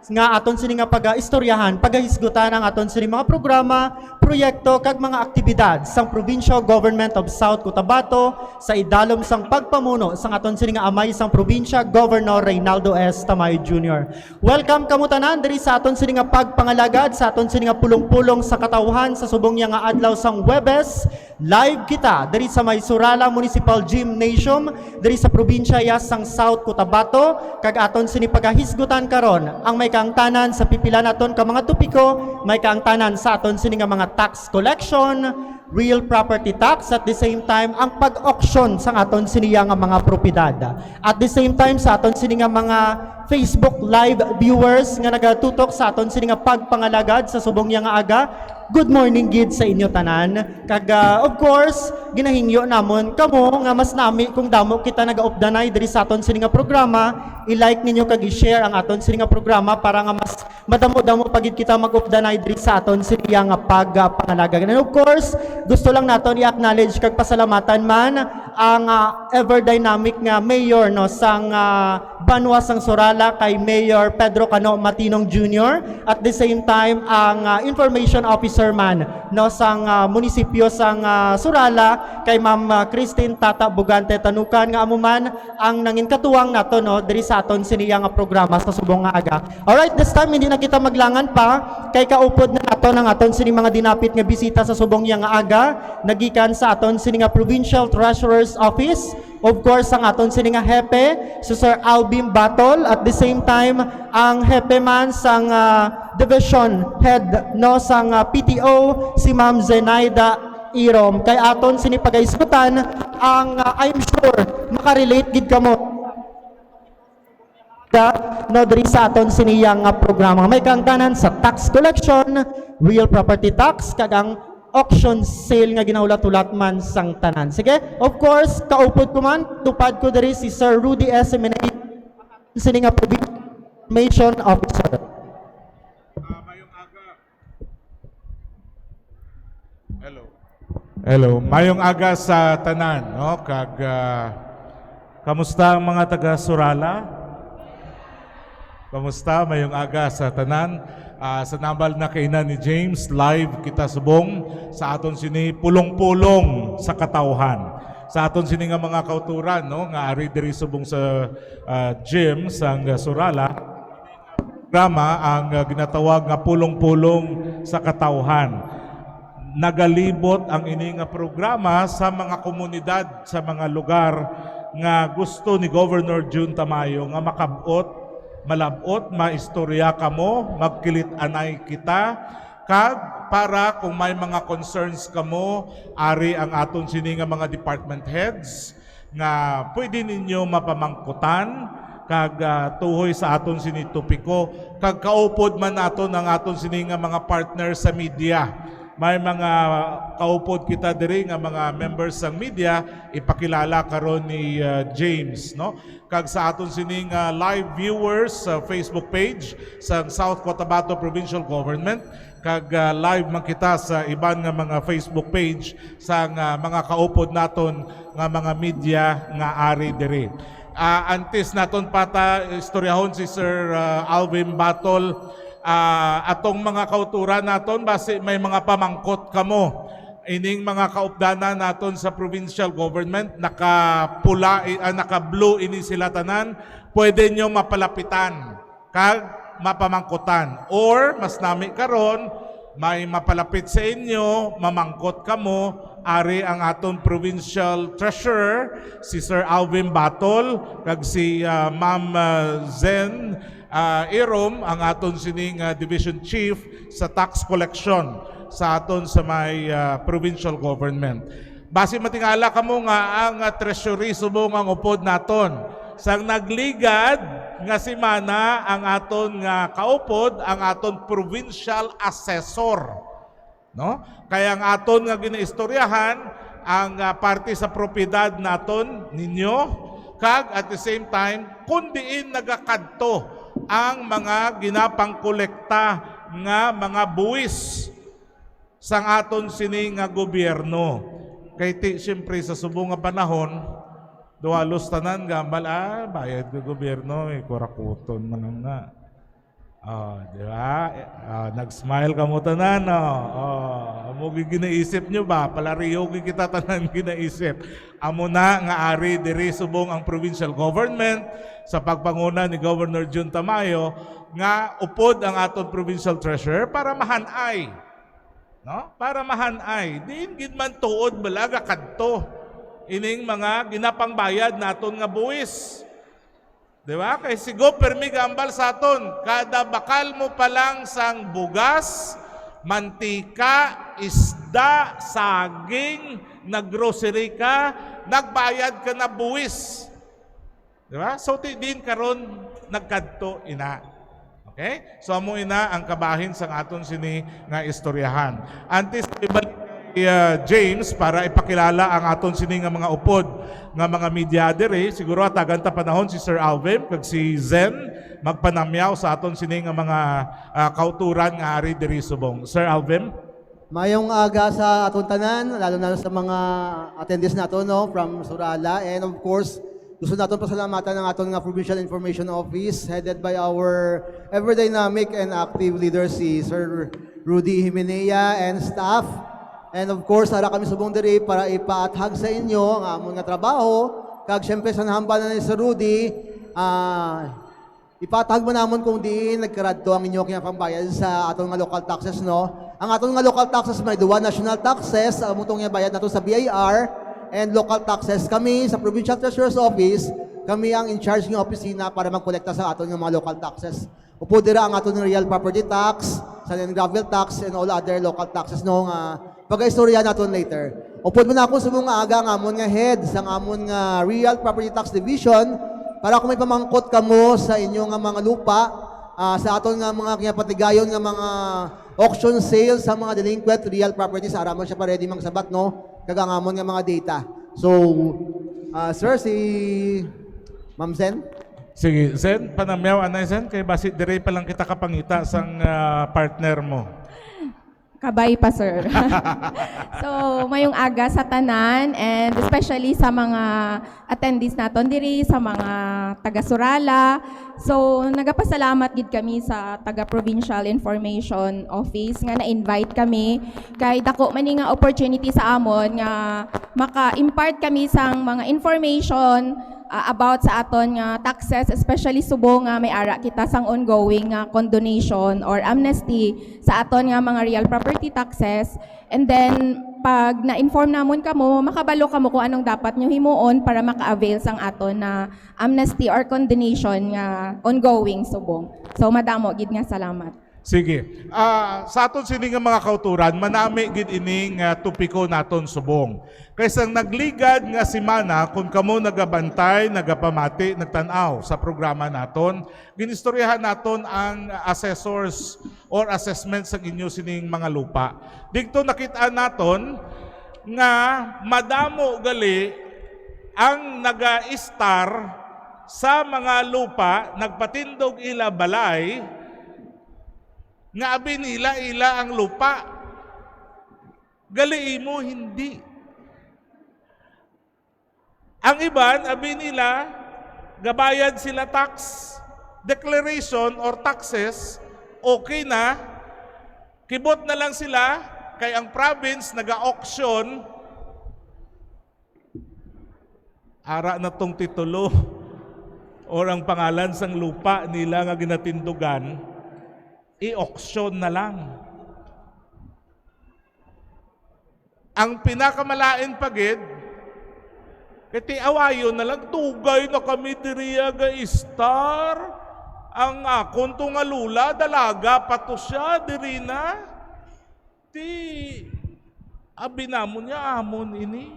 nga aton sini nga paga-istoryahan, pagahisgutan ang aton sini mga programa, proyekto kag mga aktibidad sang Provincial Government of South Cotabato sa idalom sang pagpamuno sang aton sini nga amay sang probinsya Governor Reynaldo S. Tamayo Jr. Welcome kamo tanan diri sa aton sini nga pagpangalagad sa aton sini nga pulong-pulong sa katawhan sa subong nga adlaw sang Huwebes. Live kita diri sa may Surala Municipal Gymnasium diri sa probinsya sang South Cotabato kag aton sini pagahisgutan karon ang may kaangtanan sa pipila naton ka mga topiko, may kaangtanan sa aton sini nga mga tax collection, real property tax, at the same time ang pag-auction sa aton sini nga mga propiedad. At the same time sa aton sini nga mga Facebook live viewers nga nagatutok sa aton sini nga pagpangalagad sa subong nga aga. Good morning gid sa inyo tanan. Kag of course, ginahingyo namon kamo nga mas nami kung damo kita naga-updanay diri sa aton sini nga programa, i-like ninyo kag i-share ang aton sini nga programa para nga mas madamo-damo pagid kita mag-updanay diri sa aton sini nga pagpangalagad. And of course, gusto lang naton i-acknowledge kag pasalamatan man ang ever dynamic nga mayor no sang Banwa sang Surala kay Mayor Pedro Cano Matinong Jr. At the same time ang information officer man no sang munisipyo sang Surala kay Ma'am Christine Tata Bugante Tanukan nga amuman ang nangin katuwang nato no diri sa aton siniya nga programa sa subong nga aga. Alright, this time hindi na kita maglangan pa kay kaupod na nato ng aton sini mga dinapit nga bisita sa subong nga aga nagikan sa aton sini nga Provincial Treasurer's Office. Of course, ang aton sini nga hepe, si Sir Alvin Batol, at the same time, ang hepe man sang division head no sang PTO, si Ma'am Zenaida Irom. Kay aton sini pagaisgutan, ang I'm sure makarelate gid kamo no diri sa aton sini nga programa. May kaangtanan sa tax collection, real property tax, kag ang auction sale nga ginaulat-ulat man sang tanan. Sige, of course, kaupod ko man, tupad ko diri si Sir Rudy S. Seminary, sini nga Information Officer. Mayong aga. Hello, mayong aga sa tanan, no? Kag kamusta ang mga taga Surala? Kamusta mayong aga sa tanan? Sa nambal na kainan ni James, live kita subong sa aton sini pulong-pulong sa katawhan. Sa aton sini nga mga kauturan, no, nga ari diri subong sa gym sang Surala, programa ang ginatawag nga pulong-pulong sa katawhan. Nagalibot ang ini nga programa sa mga komunidad, sa mga lugar nga gusto ni Governor June Tamayo nga makabot, malabot, maistorya kamo, magkilit-anay kita, kag para kung may mga concerns kamo, ari ang aton sini nga mga department heads nga pwede ninyo mapamangkutan, kag tuhoy sa aton sini topiko, kag kaupod man naton ang aton sini nga mga partner sa media. May mga kaupod kita diri nga mga members ng media, ipakilala karon ni James, no? Kag sa aton sining live viewers sa Facebook page sa South Cotabato Provincial Government, kag live man kita sa iban nga mga Facebook page sa mga kaupod naton nga mga media nga ari diri. Antes naton pata istoryahon si Sir Alvin Batol, atong mga kauturan naton base may mga pamangkot kamo ining mga kaupdanan naton sa provincial government, naka-pula, naka-blue ini sila tanan, pwede nyo mapalapitan kag mapamangkutan, or mas nami karon may mapalapit sa inyo, mamangkot kamo, ari ang aton provincial treasurer si Sir Alvin Batol kag si Ma'am Zen Irom, ang aton sining division chief sa tax collection sa aton sa may provincial government. Base matingala kamo nga ang treasury subong ang upod naton. Sang nagligad nga semana ang aton nga kaupod ang aton provincial assessor, no? Kaya ang aton nga ginaistoryahan ang parte sa propiedad naton ninyo, kag at the same time kundiin nagakadto ang mga ginapangkolekta nga mga buwis sang aton sini nga gobyerno. Kay ti siyempre sa subong nga panahon, duhalos tanan gambal bayad ng gobyerno, kurakuton man nga. Oh, di ba? Nag-smile ka mo tanan, no? Oh, amo ginaisip nyo ba? Palariyo kita tanan ginaisip. Amo na nga ari diri subong ang provincial government sa pagpanguna ni Governor Jun Tamayo nga upod ang aton provincial treasurer para mahanay. No? Para mahanay. Diin gid man tuod balaga kadto ining mga ginapangbayad naton nga buwis. Di ba? Kay sigo permi gambal sa aton. Kada bakal mo pa lang sang bugas, mantika, isda, saging, naggrocery ka, nagbayad ka na buwis. Di ba? So din karon nagkadto ina. Okay? So amo ina ang kabahin sang aton sini nga istoryahan. Antes ibalik kay James para ipakilala ang aton sini nga mga upod nga mga media diri, siguro atagan ta panahon si Sir Alvin kag si Zen magpanamyaw sa aton sini nga mga kauturan nga ari diri subong. Sir Alvin? Mayong aga sa aton tanan, lalo na sa mga attendees nato no from Surala, and of course gusto naton pasalamatan ng aton nga Provincial Information Office headed by our every dynamic and active leader si Sir Rudy Jimenea and staff. And of course, ara kami subong diri para ipaathag sa inyo ang amon nga trabaho. Kag syempre sa nahambanan ni Sir Rudy, ipaathag mo namon kung diin nagkaradto ang inyo kaya pambayad sa aton nga local taxes no. Ang aton nga local taxes may duwa national taxes, amo tong nga bayad nato sa BIR, and local taxes kami sa Provincial Treasurer's Office, kami ang in charge ng opisina para magkolekta sa aton nga mga local taxes. Upo dira ang aton real property tax, sand and gravel tax, and all other local taxes no nga pag-istorya naton later. Upod mo na ako sa mga aga ng amon nga head sa amon nga Real Property Tax Division para kung may pamangkot kamo sa inyong nga mga lupa, sa aton nga mga kinapatigayon nga mga auction sales sa mga delinquent real properties, araman siya pa ready magsabat no kagangamon nga mga data. So, sir, si Ma'am Zen? Sige, Zen, panamyaw anay Zen kay basit diri pa lang kita kapangita sang partner mo. Kabay pa, sir. So, mayong aga sa tanan and especially sa mga attendees naton diri, sa mga taga-Surala. So, nagapasalamat gid kami sa taga-Provincial Information Office nga na-invite kami kay dako man nga opportunity sa amon nga maka-impart kami sang mga information about sa aton nga taxes, especially subong nga may ara kita sang ongoing nga condonation or amnesty sa aton nga mga real property taxes. And then pag na-inform namon kamo, makabalo kamo kung anong dapat nyo himuon para maka-avail sang aton na amnesty or condonation nga ongoing subong. So madamo gid nga salamat. Sige. Sa aton sini nga mga kauturan, manami gid ining tupiko naton subong. Kaysa nagligad nga semana kung kamo nagabantay, nagapamati, nagtanaw sa programa naton, ginistoryahan naton ang assessors or assessment sa inyo sining mga lupa. Dito nakita naton nga madamo gali ang naga-star sa mga lupa, nagpatindog ila balay, nga abi nila ang lupa. Gali mo hindi. Ang iban, abi nila, gabayad sila tax, declaration or taxes, okay na, kibot na lang sila, kay ang province naga-auction, ara na tong titulo, or ang pangalan sang lupa nila nga ginatindugan, i-auction na lang. Ang pinakamalain pagid, kati awayo na lang, tugay na kami diriya ga star. Ang akon to nga lula, dalaga pato siya, diri na. Ti, abi namon niya, amon ini.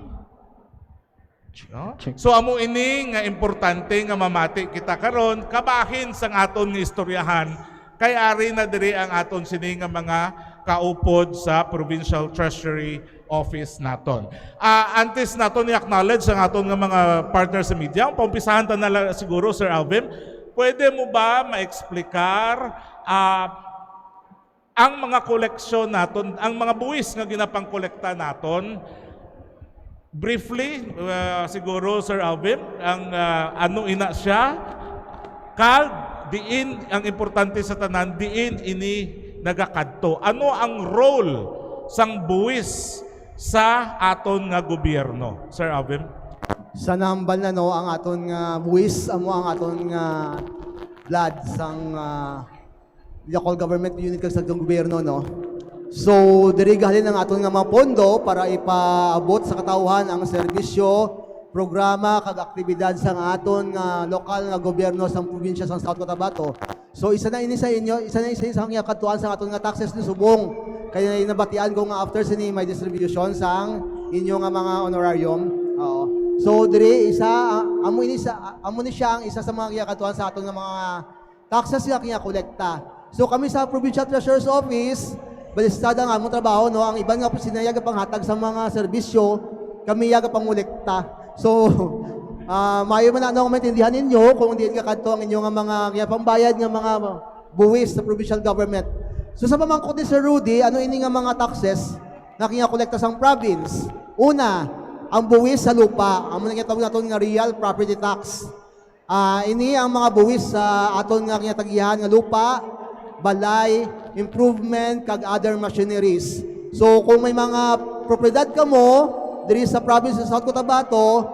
So amo ini nga importante nga mamati kita karon, kabahin sang aton nga istoryahan, kay ari na diri ang aton sini nga mga kaupod sa Provincial Treasury Office naton. Antes naton i-acknowledge ang aton nga mga partners sa media, paumpisahan ta na siguro Sir Alvin, pwede mo ba ma-explicar ang mga koleksyon naton, ang mga buwis nga ginapangkolekta naton? Briefly, siguro Sir Alvin, ang ano ina siya? Kag diin ang importante sa tanan, diin ini nagakadto. Ano ang role sang buwis sa aton nga gobyerno? Sir Alvin? Sa nambal na no, ang aton nga buwis, amo ang aton nga blood sang local government unit kag sa gobyerno, no? So, diri gahalin ang aton nga mga pondo para ipaabot sa katawhan ang serbisyo, programa kag aktibidad sang aton nga lokal nga gobyerno sang probinsya sang South Cotabato. So isa na ini sa inyo, isa na isa sa nga katuan sang aton nga taxes ni subong. Kaya nabatian ko nga after sini may distribution sang inyo nga mga honorarium. Oo. So diri isa amo ni siya ang isa sa mga katuan sa aton nga mga taxes nga kolekta. So kami sa Provincial Treasurer's Office, balistada nga among trabaho, no, ang iban nga sinayag panghatag sa mga serbisyo, kami yaga pangolekta. So, mayo man ano maintindihan ninyo kung hindi ka kadto ang inyong mga pambayad nga mga buwis sa provincial government. So sa pamangkot ni Sir Rudy, ano ini nga mga taxes na kolekta sang province? Una, ang buwis sa lupa, amo nang gitawag naton nga real property tax. Ini ang mga buwis sa aton nga tagihan nga lupa, balay, improvement kag other machineries. So kung may mga propriedad ka mo diri sa province sa South Cotabato,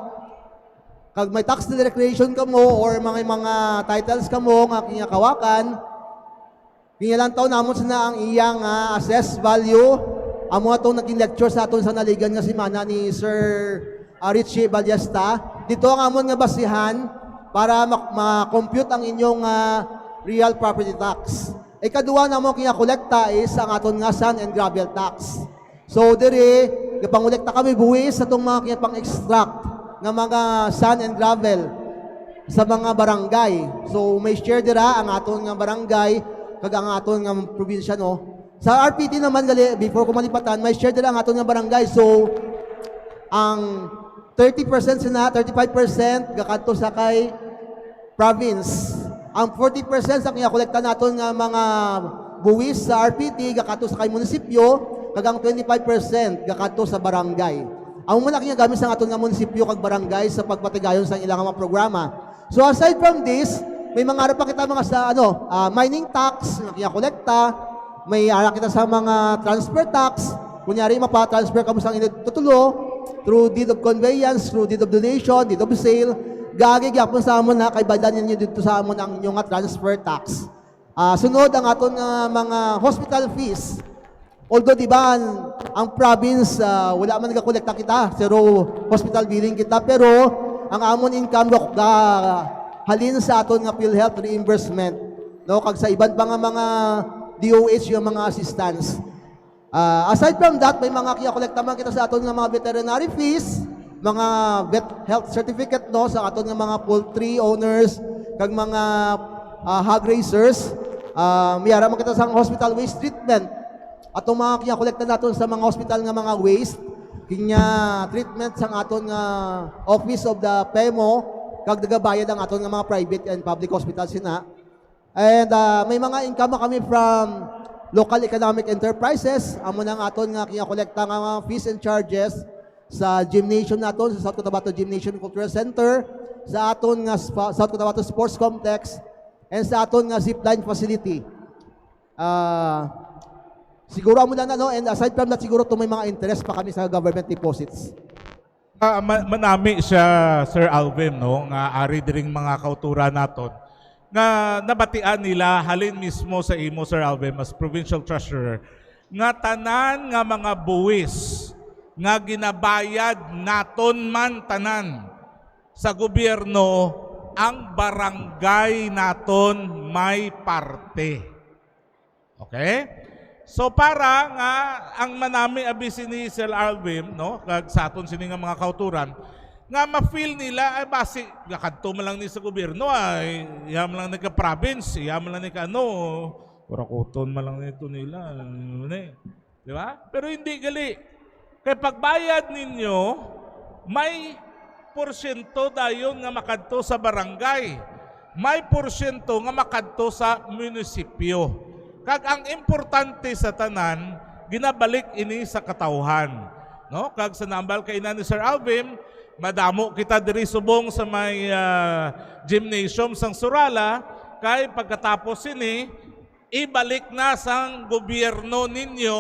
kag may tax declaration ka mo or mga titles ka mo nga kinakawakan, kinyalang taon namon na ang iyang assessed value. Amo atong naging lecture sa aton sa naligan nga simana ni Sir Richie Ballesta. Dito ang amon nga basihan para ma-compute ang inyong real property tax. Ikaduha na mo kinakolekta is ang aton nga sand and gravel tax. So diri gapangolekta kami buwis sa itong mga pang-extract ng mga sand and gravel sa mga barangay. So may share dira ang aton nga barangay kag ang aton nga probinsya, no. Sa RPT naman gali before ko malipatan, may share dira ang aton nga barangay. So ang 30% sina 35% gakadto sa kay province. Ang 40% sa kinakolekta naton nga mga buwis sa RPT gakadto sa kay munisipyo, kagang 25% gakadto sa barangay. Ang malaki nga gamit sa aton nga munisipyo kag barangay sa pagpatigayon sa ilang mga programa. So aside from this, may mga ara pa kita mga sa mining tax nga kinakolekta, may ara kita sa mga transfer tax, kunyari mapa-transfer ka mo sa tutulo through deed of conveyance, through deed of donation, deed of sale, gagi gyapon sa amon na kay badan ninyo dito sa amon ang inyong transfer tax. Sunod ang aton mga hospital fees. Although di ba ang province wala man nagakolekta kita, zero hospital billing kita, pero ang amon income halin sa aton nga PhilHealth reimbursement, no, kag sa iban pa nga mga DOH yung mga assistance. Aside from that, may mga kinakolekta man kita sa aton nga mga veterinary fees, mga vet health certificate, no, sa aton nga mga poultry owners kag mga hog raisers. Miyara man kita sa hospital waste treatment. Atong mga kinakolekta naton sa mga hospital nga mga waste, kinya treatment sa aton nga Office of the PEMO, kag nagabayad ang aton nga mga private and public hospitals sina. And may mga income kami from local economic enterprises. Amo nang aton nga kinakolekta nga mga fees and charges sa gymnasium naton, sa South Cotabato Gymnasium Cultural Center, sa aton nga South Cotabato Sports Complex, and sa aton nga zipline facility. Siguro amo lang and aside from that, siguro may mga interest pa kami sa government deposits. Manami siya, Sir Alvin, no, nga ari diring mga kauturan naton nga nabatian nila halin mismo sa imo, Sir Alvin, as Provincial Treasurer, nga tanan nga mga buwis nga ginabayad naton man tanan sa gobyerno, ang barangay naton may parte. Okay? So para nga ang manami abisin ni Sir Alvin, no, kag sa aton sini nga mga kauturan, nga ma-feel nila ay basi gakadto man lang ni sa gobyerno ay iya man lang ni ka province, iya man lang ni ka kurakuton man lang nito nila, di ba? Pero hindi gali. Kay pagbayad ninyo, may porsyento dayon nga makadto sa barangay, may porsyento nga makadto sa munisipyo. Kag ang importante sa tanan, ginabalik ini sa katawhan. No? Kag sa nambal kay ni Sir Alvin, madamo kita diri subong sa may gymnasium sang Surala, kay pagkatapos sini ibalik na sang gobyerno ninyo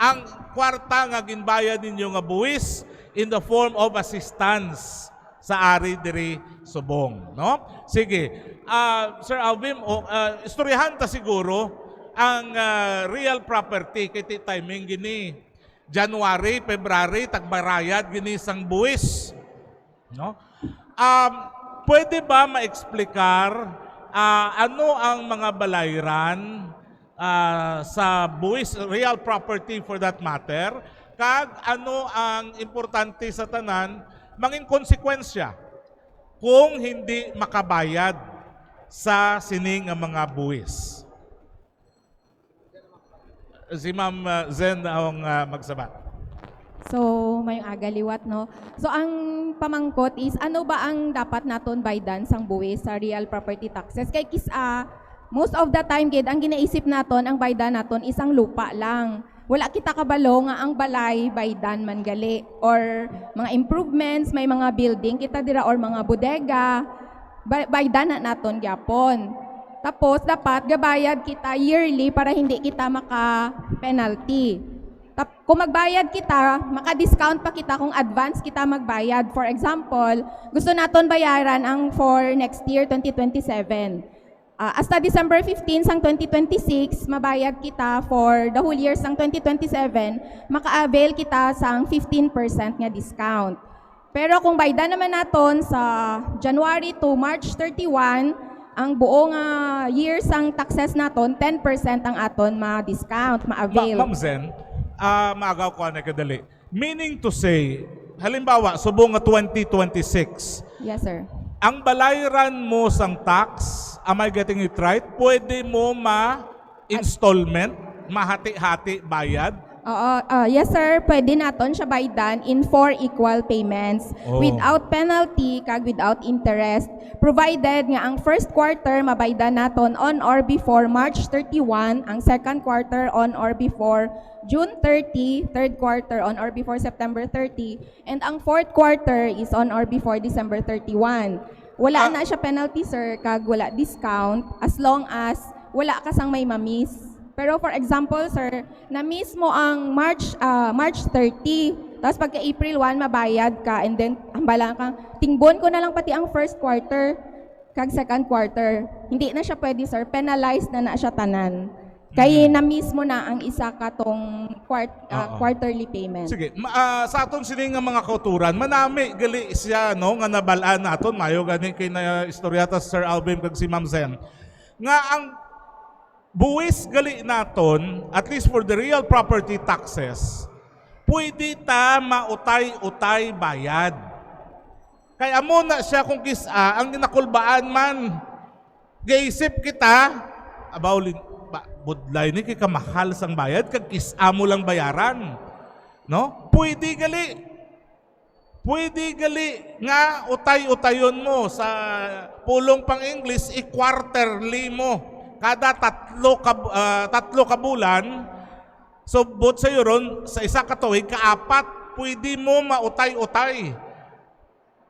ang kwarta nga ginbayad ninyo nga buwis in the form of assistance sa ari diri subong, no? Sige. Sir Alvin, istoryahan ta siguro ang real property kay ti timing gini. January, February tagbarayad gini sang buwis, no? Pwede ba ma-explicar ano ang mga balayran sa buwis, real property for that matter, kag ano ang importante sa tanan, mangin konsekwensya kung hindi makabayad sa sining nga mga buwis. Si Ma'am Zen ang magsabat. So, may agaliwat, no? So, ang pamangkot is, ano ba ang dapat naton baydan sang buwis sa real property taxes? Kay most of the time, gid, ang ginaisip naton, ang baydan naton, isang lupa lang. Wala kita kabalo nga ang balay, baydan man gali. Or mga improvements, may mga building kita dira, or mga bodega, baydan na naton gyapon. Tapos, dapat gabayad kita yearly para hindi kita maka-penalty. Kung magbayad kita, maka-discount pa kita kung advance kita magbayad. For example, gusto naton bayaran ang for next year, 2027. Hasta December 15 sang 2026, mabayad kita for the whole year sang 2027, maka-avail kita sang 15% nga discount. Pero kung baydan naman naton sa January to March 31, ang buong year sang taxes naton, 10% ang aton ma-discount, ma-avail. Ma'am Zen, maagaw ko na kadali. Meaning to say, halimbawa, subong nga 2026, Yes, sir. ang balayran mo sang tax, am I getting it right? Pwede mo ma-installment, mahati-hati bayad? Yes, sir. Pwede naton siya baydan in 4 equal payments without penalty kag without interest. Provided nga ang first quarter mabaydan naton on or before March 31, ang second quarter on or before June 30, third quarter on or before September 30, and ang fourth quarter is on or before December 31. Wala na siya penalty, sir, kag wala discount as long as wala ka sang may mamiss. Pero for example, sir, na-miss mo ang March 30, tapos pagka April 1, mabayad ka, and then hambala kang, tingbon ko na lang pati ang first quarter, kag second quarter. Hindi na siya pwede, sir. Penalized na siya tanan. Kaya na-miss mo na ang isa katong quarterly payment. Sige, sa aton sining nga mga kauturan, manami gali siya no nga nabalaan naton mayo gani kay na istoryata Sir Alvin kag si Ma'am Zen. Nga ang buwis gali naton, at least for the real property taxes, pwede ta mautay-utay bayad. Kaya amo na siya kung kisa ang ginakulbaan man. Gaisip kita abawlin budlay ni kay kamahal sang bayad kag kisa mo lang bayaran. No? Pwede gali nga utay-utayon mo sa pulong pang English i-quarterly mo. Kada tatlo ka bulan, so bot sa ron, sa isa ka tuig, kaapat, pwede mo mautay-utay.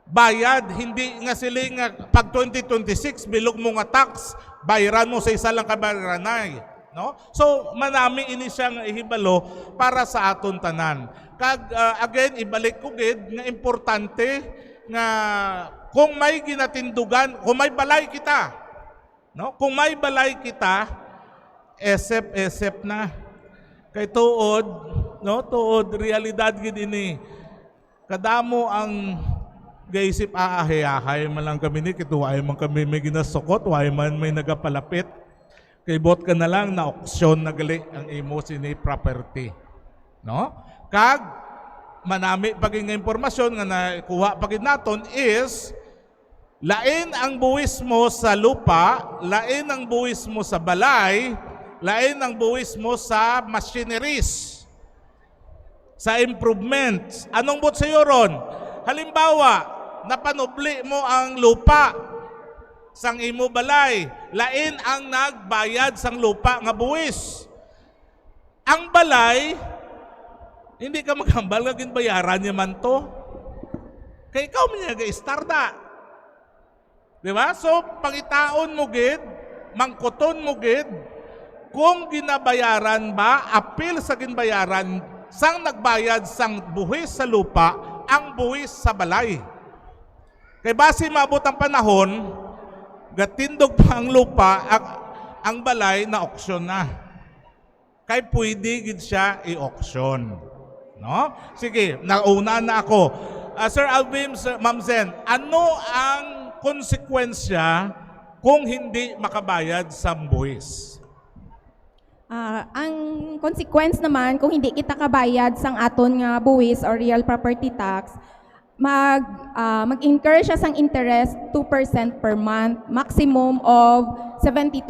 Bayad, hindi nga sila nga pag 2026, bilog mo nga tax, bayaran mo sa isa lang kabayaranay. No? So, manami ini siya nga ihibalo para sa aton tanan. Kag, again, ibalik ko gid, nga importante nga kung may ginatindugan, kung may balay kita, no? Kung may balay kita, esep na. Kay tuod, no? Tuod, realidad gid ini. Kadamo ang gaisip aahay-ahay man lang kami ni, kituway man kami may ginasukot, way man may nagapalapit. Kay bot ka na lang na auksyon na gali ang imo sini property. No? Kag, manami paging impormasyon nga nakuha pagin naton is, lain ang buwis mo sa lupa, lain ang buwis mo sa balay, lain ang buwis mo sa machineries, sa improvements. Anong bot sa iyo ron? Halimbawa, napanubli mo ang lupa sang imo balay, lain ang nagbayad sang lupa nga buwis. Ang balay, hindi ka maghambal nga ginbayaran niya man to. Kaya ikaw man niya ga-starta. Di ba? So, pangitaon mo gid, mangkuton mo gid kung ginabayaran ba, apil sa ginbayaran, sang nagbayad sang buhis sa lupa, ang buhis sa balay. Kay base maabot ang panahon, gatindog pa ang lupa, ang balay na auction na. Kay pwede gid siya i-auction. No? Sige, nauna na ako. Sir Alvin, Ma'am Zen, ano ang konsekwensya kung hindi makabayad sa buwis? Ang consequence naman, kung hindi kita kabayad sang aton nga buwis or real property tax, mag-incur siya sang interest 2% per month, maximum of 72%.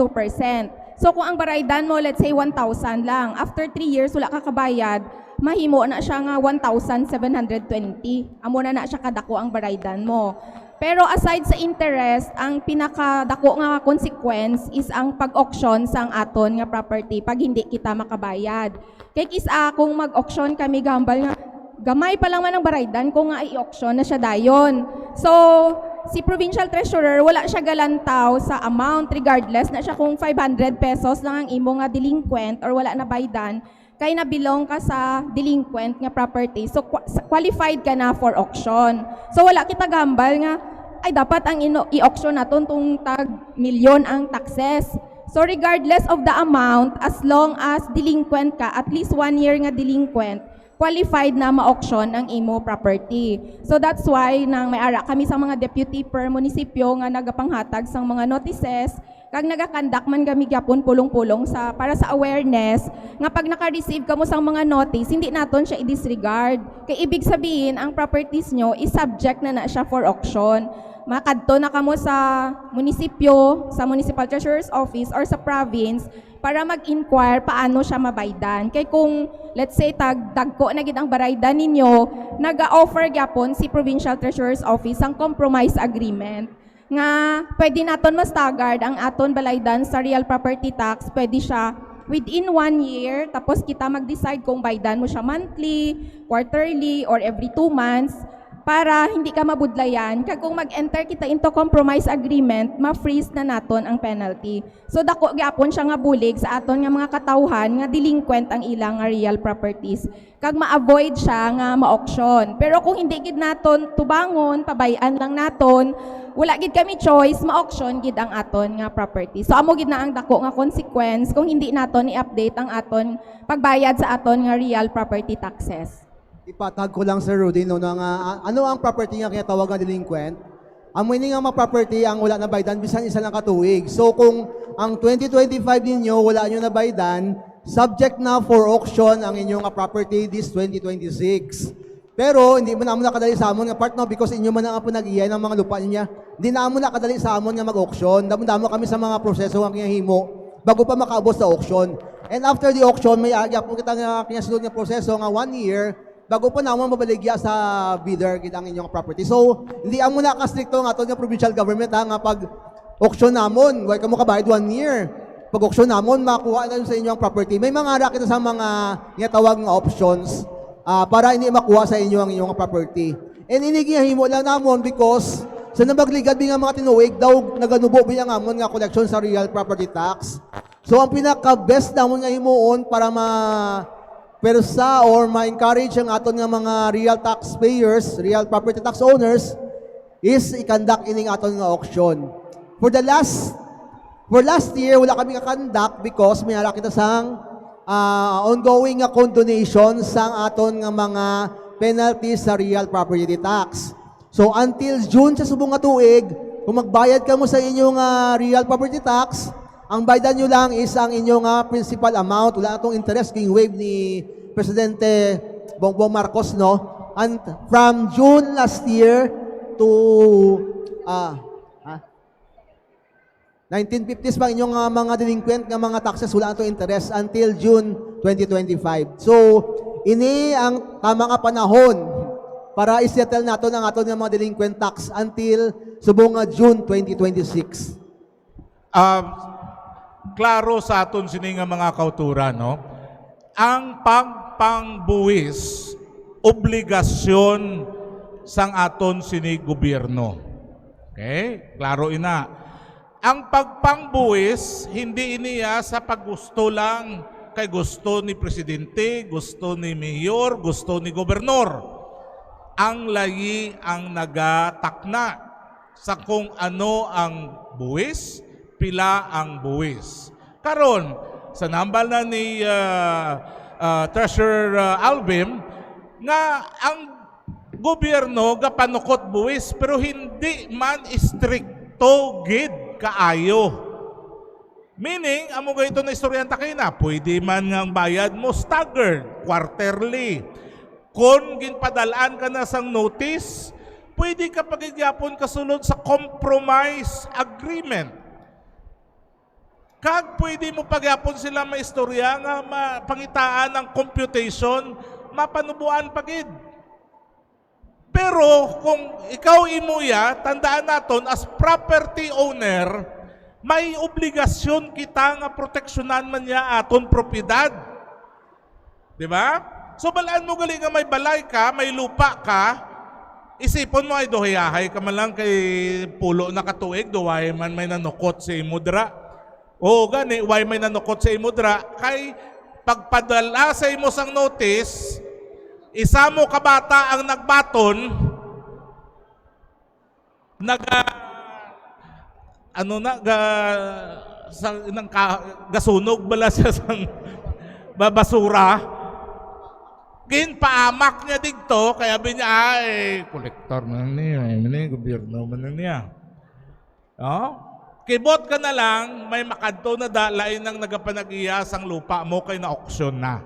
So kung ang baraydan mo, let's say 1,000 lang, after 3 years wala ka kabayad, mahimo na siya nga 1,720. Amo na siya kadako ang baraydan mo. Pero aside sa interest, ang pinakadako nga consequence is ang pag-auction sang aton nga property pag hindi kita makabayad. Kay kisa kung mag-auction kami gambal nga gamay pa lang man ang baraydan kung nga i-auction na siya dayon. So si Provincial Treasurer wala siya galantaw sa amount regardless na siya kung 500 pesos lang ang imo nga delinquent or wala na baydan kay nabilong ka sa delinquent nga property. So qualified ka na for auction. So wala kita gambal nga ay dapat ang i-auction naton tung tag milyon ang taxes. So regardless of the amount, as long as delinquent ka, at least 1 year nga delinquent, qualified na ma-auction ang imo property. So that's why nang may ara kami sa mga deputy per munisipyo nga nagapanghatag sang mga notices, kag nagakandak man kami gyapon pulong-pulong sa para sa awareness nga pag naka-receive kamo sang mga notice, hindi naton siya i-disregard. Kay ibig sabihin ang properties nyo is subject na siya for auction. Makadto na kamo sa munisipyo, sa Municipal Treasurer's Office or sa province para mag-inquire paano siya mabaydan. Kay kung let's say dagko na gid ang baraydan ninyo, naga-offer gyapon si Provincial Treasurer's Office ang compromise agreement nga pwede naton mas tagad ang aton balaydan sa real property tax, pwede siya within 1 year, tapos kita mag-decide kung baydan mo siya monthly, quarterly, or every 2 months, para hindi ka mabudlayan. Kag kung mag-enter kita into compromise agreement, ma-freeze na naton ang penalty. So dako gyapon siya nga bulig sa aton nga mga katawhan nga delinquent ang ilang nga real properties. Kag ma-avoid siya nga ma-auction. Pero kung hindi gid naton tubangon, pabayan lang naton, wala gid kami choice, ma-auction gid ang aton nga property. So amo gid na ang dako nga consequence kung hindi naton i-update ang aton pagbayad sa aton nga real property taxes. Ipatag ko lang Sir Rudy no nga ano ang property nga kinatawag nga delinquent? Ang meaning nga mga property ang wala na baydan bisan isa lang katuig. So kung ang 2025 ninyo wala nyo na baydan, subject na for auction ang inyong property this 2026. Pero hindi mo na nakadali sa amon nga part no because inyo man ang pinag-iyan ng mga lupa niya. Hindi na mo nakadali sa amon nga mag-auction. Damo kami sa mga proseso nga kinahimo bago pa makaabot sa auction. And after the auction, may agya po kita nga kinasunod nga proseso nga 1 year bago po naman mabaligya sa bidder kita ang inyong property. So, hindi amo na kastrikto nga aton nga provincial government nga pag auction namon, way kamo kabayad 1 year. Pag auction namon, makuha na sa inyong property. May mga ara kita sa mga tawag nga options para hindi makuha sa inyo ang inyong property. And inigihimo lang namon because sa nabagligad nga mga tinuig daw naganubo biya ngamon nga collection sa real property tax. So, ang pinaka-best namon nga himuon para persa or ma-encourage ang aton nga mga real taxpayers, real property tax owners, is i-conduct ining aton nga auction. For last year, wala kami kakandak because may kita sang ongoing nga condonation sang aton nga mga penalties sa real property tax. So until June sa subong nga tuig, kung magbayad ka mo sa inyong real property tax, ang baydan nyo lang is ang inyong principal amount. Wala itong interest king wave ni Presidente Bongbong Marcos, no? And from June last year to 1950s pa inyong mga delinquent nga mga taxes, wala itong interest until June 2025. So, ini ang tama nga panahon para isettle nato ang aton nga mga delinquent tax until subong June 2026. Klaro sa aton sini nga mga kauturan, no? Ang pangbuwis obligasyon sang aton sini gobyerno. Okay? Klaro ina. ang pagpangbuwis, hindi iniya sa paggusto lang kay gusto ni Presidente, gusto ni Mayor, gusto ni Gobernur. Ang layi ang nagatakna sa kung ano ang buwis, pila ang buwis. Karon, sa nambal na ni Treasurer Alvin, nga ang gobyerno gapanukot buwis pero hindi man stricto gid kaayo. Meaning, amo ga ito na istoryanta kayo na, pwede man nga ang bayad mo staggered, quarterly. Kung ginpadalaan ka na sang notice, pwede ka pagigyapon kasulod sa compromise agreement. Kag pwede mo pagyapon sila maistorya nga pangitaan ng computation, mapanubuan pagid. Pero kung ikaw imuya, tandaan naton as property owner, may obligasyon kita nga proteksyonan man niya aton propiedad. Di ba? So balaan mo gali nga may balay ka, may lupa ka, isipon mo ay dohayahay ka man lang kay pulo na katuig, duway man may nanukot sa imudra. O gani, way may nanukot sa imudra, kay pagpadala sa imo sang notice, isa mo kabata ang nagbaton, gasunog bala siya sang babasura. Ginpaamak niya digto, kaya niya, ay, kolektor man niya, gobyerno man niya. Oh? Kibot ka na lang, may makadto na dalain ng nagapanag-iya sang lupa mo kay na-auction na.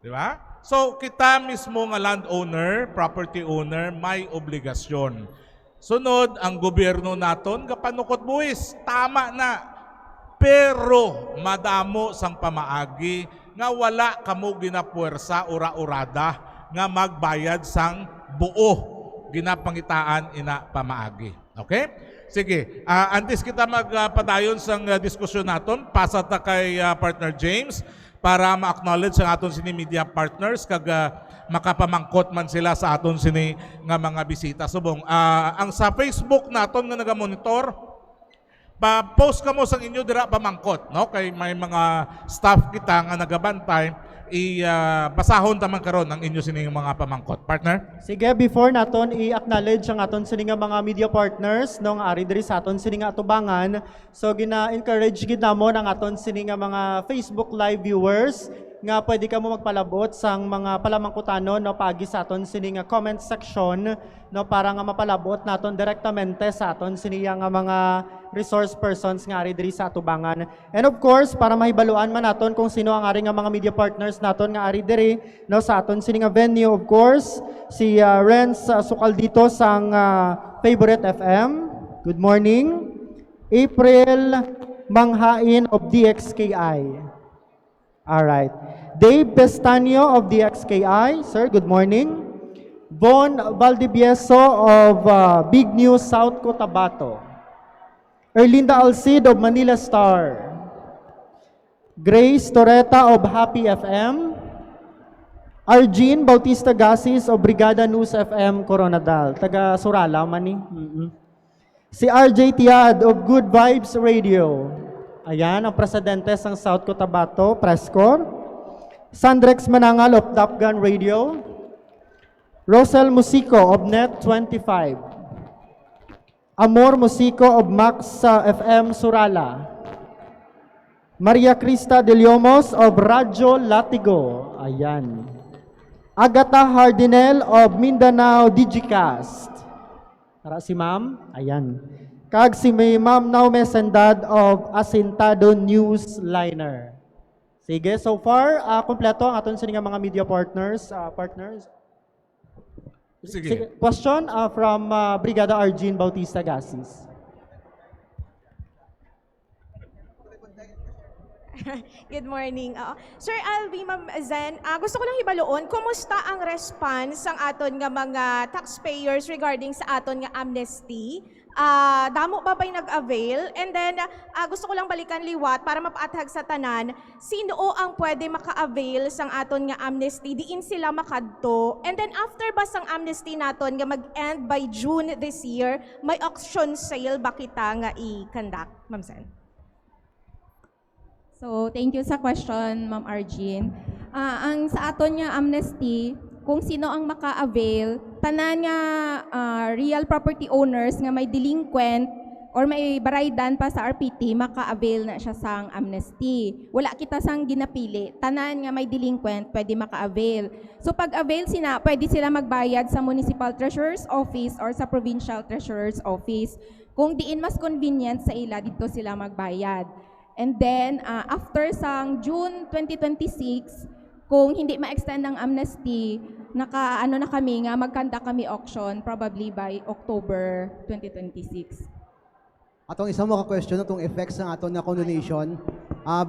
Di ba? So, kita mismo nga landowner, property owner, may obligasyon. Sunod, ang gobyerno naton, kapanukot buwis, tama na. Pero, madamo sang pamaagi, nga wala kamo ginapuwersa ura-urada, nga magbayad sang buo, ginapangitaan ina pamaagi. Okay? Sige, antes kita magpadayon sang diskusyon naton, pasat na kay partner James, para ma-acknowledge ang aton sini media partners kag makapamangkot man sila sa aton sini nga mga bisita subong. Ang sa Facebook naton nga naga-monitor, pa-post kamo sang inyo dira pamangkot, no? Kay may mga staff kita nga nagabantay, basahon taman karon ang inyo sini mga pamangkot. Partner? Sige, before naton i-acknowledge ang aton sini nga mga media partners no nga ari diri sa aton sini nga atubangan. So gina-encourage gid namon ang aton sini nga mga Facebook live viewers nga pwede ka mo magpalabot sang mga palamangkutanon no paagi sa aton sini nga comment section no para nga mapalabot naton direktamente sa aton sini nga mga resource persons nga ari diri sa atubangan. And of course, para mahibaluan man naton kung sino ang ari nga mga media partners naton nga ari diri no sa aton sini nga venue, of course, si Renz Sukaldito sang Favorite FM. Good morning. April Manghain of DXKI. All right. Dave Pestanio of DXKI. Sir, good morning. Von Valdivieso of Big News South Cotabato. Erlinda Alcid of Manila Star. Grace Toreta of Happy FM. Arjin Bautista Gasis of Brigada News FM Coronadal. Taga Surala man ni. Si RJ Tiad of Good Vibes Radio. Ayan, ang presidente ng South Cotabato, Press Corps. Sandrex Manangal of Top Gun Radio. Rosel Musico of Net 25. Amor Musico of Max FM Surala. Maria Crista de Leomos of Radyo Latigo. Ayan. Agatha Hardinel of Mindanao Digicast. Tara si ma'am. Ayan. Kag si may ma'am Naume Sendad of Asintado Newsliner. Sige, so far, kompleto ang aton sa mga media partners. Sige. Question from Brigada Arjin Bautista Gasis. Good morning. Sir Alvi, Ma'am Zen, gusto ko lang hibaloon, kumusta ang response ng aton nga mga taxpayers regarding sa aton nga amnesty? Damo ba ba'y nag-avail? And then, gusto ko lang balikan liwat para mapaathag sa tanan, sino ang pwede maka-avail sang aton nga amnesty? Diin sila makadto. And then, after ba sang amnesty naton nga mag-end by June this year, may auction sale ba kita nga i-conduct, Ma'am Zen? So, thank you sa question, Ma'am Arjin. Ang sa aton nga amnesty, kung sino ang maka-avail, tanan nga real property owners nga may delinquent or may baraydan pa sa RPT, maka-avail na siya sang amnesty. Wala kita sang ginapili. Tanan nga may delinquent, pwede maka-avail. So pag-avail sila, pwede sila magbayad sa Municipal Treasurer's Office or sa Provincial Treasurer's Office. Kung diin mas convenient sa ila, dito sila magbayad. And then, after sang June 2026, kung hindi ma-extend ang amnesty, na kami nga, magkanda kami auction probably by October 2026. Atong isa mo ka-question itong effects ng aton nga condonation.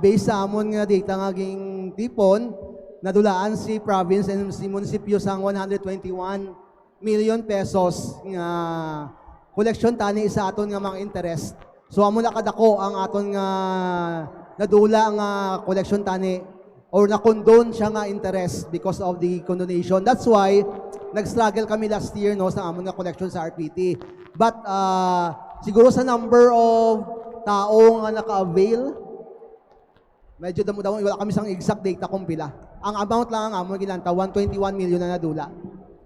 Based sa amon nga data nga ging tipon, nadulaan si province and si munisipyo sang 121 million pesos nga collection tani sa aton nga mga interest. So amo na kadako ang aton nga nadula nga collection tani or na-condone siya nga interest because of the condonation. That's why nag-struggle kami last year no sa amon nga collection sa RPT. But siguro sa number of tao nga naka-avail, medyo damo-damo wala kami sang exact data kung pila. Ang amount lang ang amon ginanta 121 million na nadula.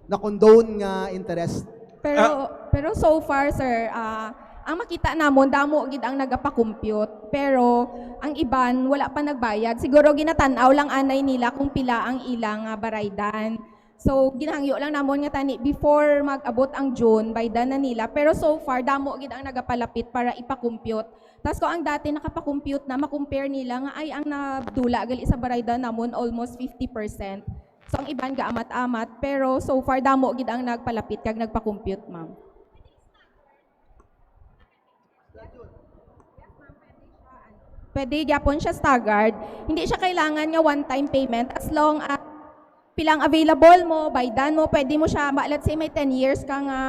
Na-condone nga interest. Pero so far, sir, ang makita namon damo gid ang nagapakompute, pero ang iban wala pa nagbayad. Siguro ginatan-aw lang anay nila kung pila ang ilang baraydan. So ginahangyo lang namon nga tani before mag-abot ang June, baydan na nila. Pero so far damo gid ang nagapalapit para ipakompute. Tas ko ang dati nakapakompute na makompare nila nga ay ang nadula gali sa baraydan namon almost 50%. So ang iban gaamat-amat, pero so far damo gid ang nagpalapit kag nagpakompute, ma'am. Pwede gyapon siya staggered. Hindi siya kailangan nga one-time payment as long as pilang available mo, baydan mo, pwede mo siya, let's say may 10 years ka nga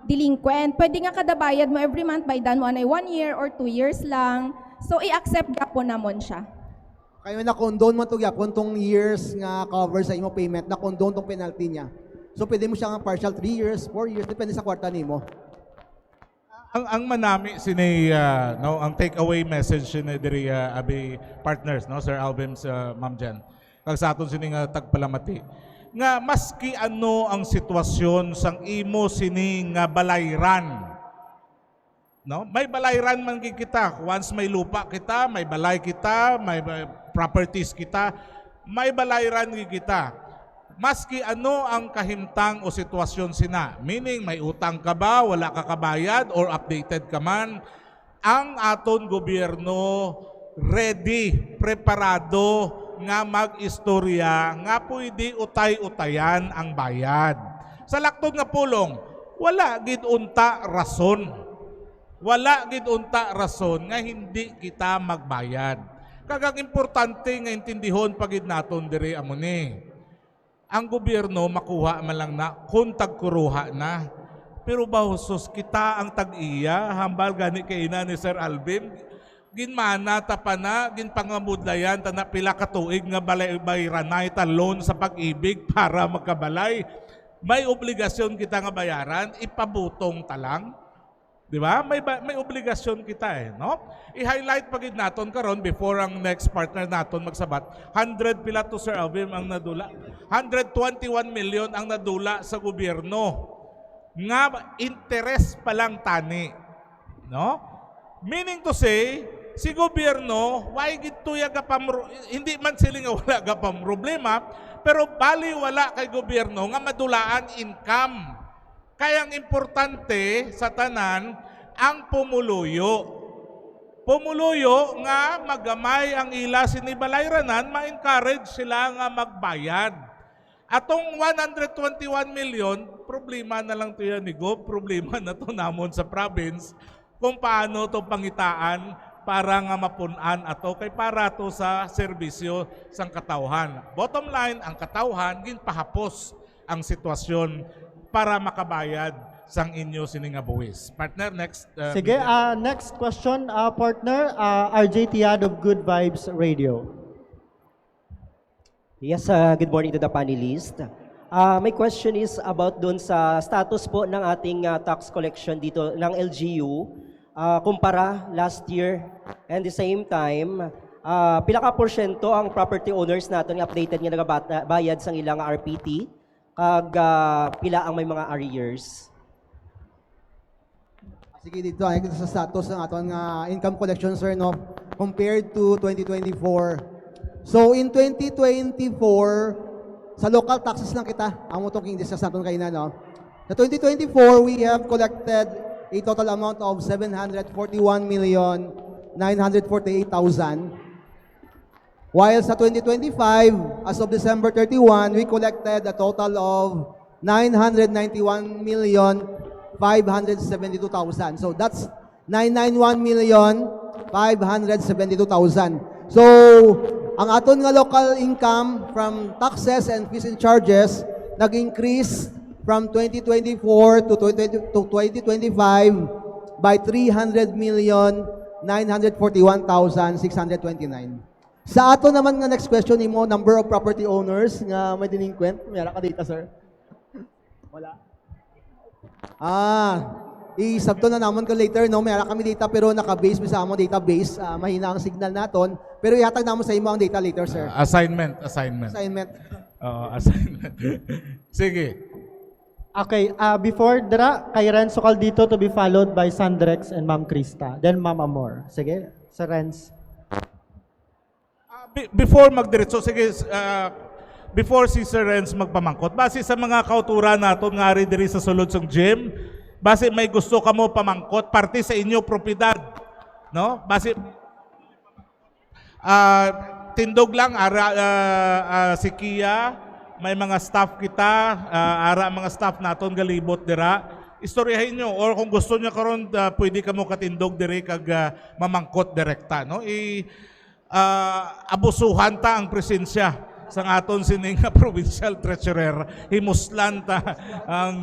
delinquent. Pwede nga kada bayad mo every month, baydan mo anay 1 year or 2 years lang. So i-accept gyapon namon siya. Kaya na-condone mo ito yapon tong years nga cover sa imo payment, na-condone tong penalty niya. So pwede mo siya nga partial 3 years, 4 years, depende sa kwarta nimo. Ang manami sini no ang takeaway message sini diri abi partners no Sir Alvin sa Ma'am Jen kag sa aton sini nga tagpalamati nga maski ano ang sitwasyon sang imo sini nga balayran no may balayran man gid kita once may lupa kita may balay kita may properties kita may balayran gid kita. Maski ano ang kahimtang o sitwasyon sina, meaning may utang ka ba, wala ka kabayad, or updated ka man, ang aton gobyerno ready, preparado nga mag-istorya nga pwede utay-utayan ang bayad. Sa laktod nga pulong, wala gid unta rason. Wala gid unta rason nga hindi kita magbayad. Kagang importante nga intindihon pagid naton diri amoni. Ang gobyerno makuha man lang na kung tagkuruha na. Pero bahusos kita ang tag-iya, hambal gani kay ina ni Sir Alvin, ginmana tapana, ginpangamudlayan, tana pila katuig nga balay-bayranay talon sa pag-ibig para magkabalay. May obligasyon kita nga bayaran, ipabutong talang. Di ba? May obligasyon kita no? I-highlight pagid naton karon before ang next partner naton magsabat. 100 pila to Sir Alvin ang nadula. 121 million ang nadula sa gobyerno. Nga interest pa lang tani. No? Meaning to say, si gobyerno, why gituya ka hindi man sila nga wala ka pang problema, pero bali wala kay gobyerno nga madulaan income. Kaya ang importante sa tanan, ang pumuluyo. Pumuluyo nga magamay ang ila sinibalayranan, ma-encourage sila nga magbayad. Atong 121 million, problema na lang to yan ni Go, problema na to namon sa province, kung paano to pangitaan para nga mapunan ato kay para to sa serbisyo sang katawhan. Bottom line, ang katawhan ginpahapos ang sitwasyon para makabayad sang inyo sini nga buwis. Partner, next. Sige, next question, partner, RJ Tiad of Good Vibes Radio. Yes, good morning to the panelists. My question is about dun sa status po ng ating tax collection dito ng LGU kumpara last year and the same time pila ka porsyento ang property owners natin nga updated nga nagabayad sang ilang RPT kag pila ang may mga arrears. Sige, dito sa status ng aton nga income collection, sir, no, compared to 2024. So in 2024, sa local taxes lang kita, ang mutong discuss natin kayo na, no? Sa 2024, we have collected a total amount of 741,948,000. While sa 2025, as of December 31, we collected a total of 991,572,000. So that's 991,572,000. So ang aton nga local income from taxes and fees and charges nag-increase from 2024 to 2025 by 300,941,629. Sa ato naman nga next question nimo, number of property owners nga may delinquent, mayroon ka data, sir? Wala. I-subto na naman ko later, no? Mayroon kami data pero naka-base sa among database. Mahina ang signal naton. Pero ihatag naman sa imo ang data later, sir. Assignment. Assignment. Assignment. Sige. Okay, before dira, kay Renzo Caldito to be followed by Sandrex and Ma'am Krista. Then Ma'am Amor. Sige, Sir Renz. Before magdiretso, sige, before si Sir Renz magpamangkot, base sa mga kauturan naton nga ari diri sa sulod sang gym, base may gusto ka mo pamangkot, parte sa inyo propiedad, no? Base tindog lang si Kia, may mga staff kita, ara mga staff naton galibot dira. Istoryahin nyo or kung gusto niyo karon pwede ka mo katindog diri kag mamangkot direkta, no? Abusuhan ta ang presensya sa aton sining provincial treasurer, himuslan ta ang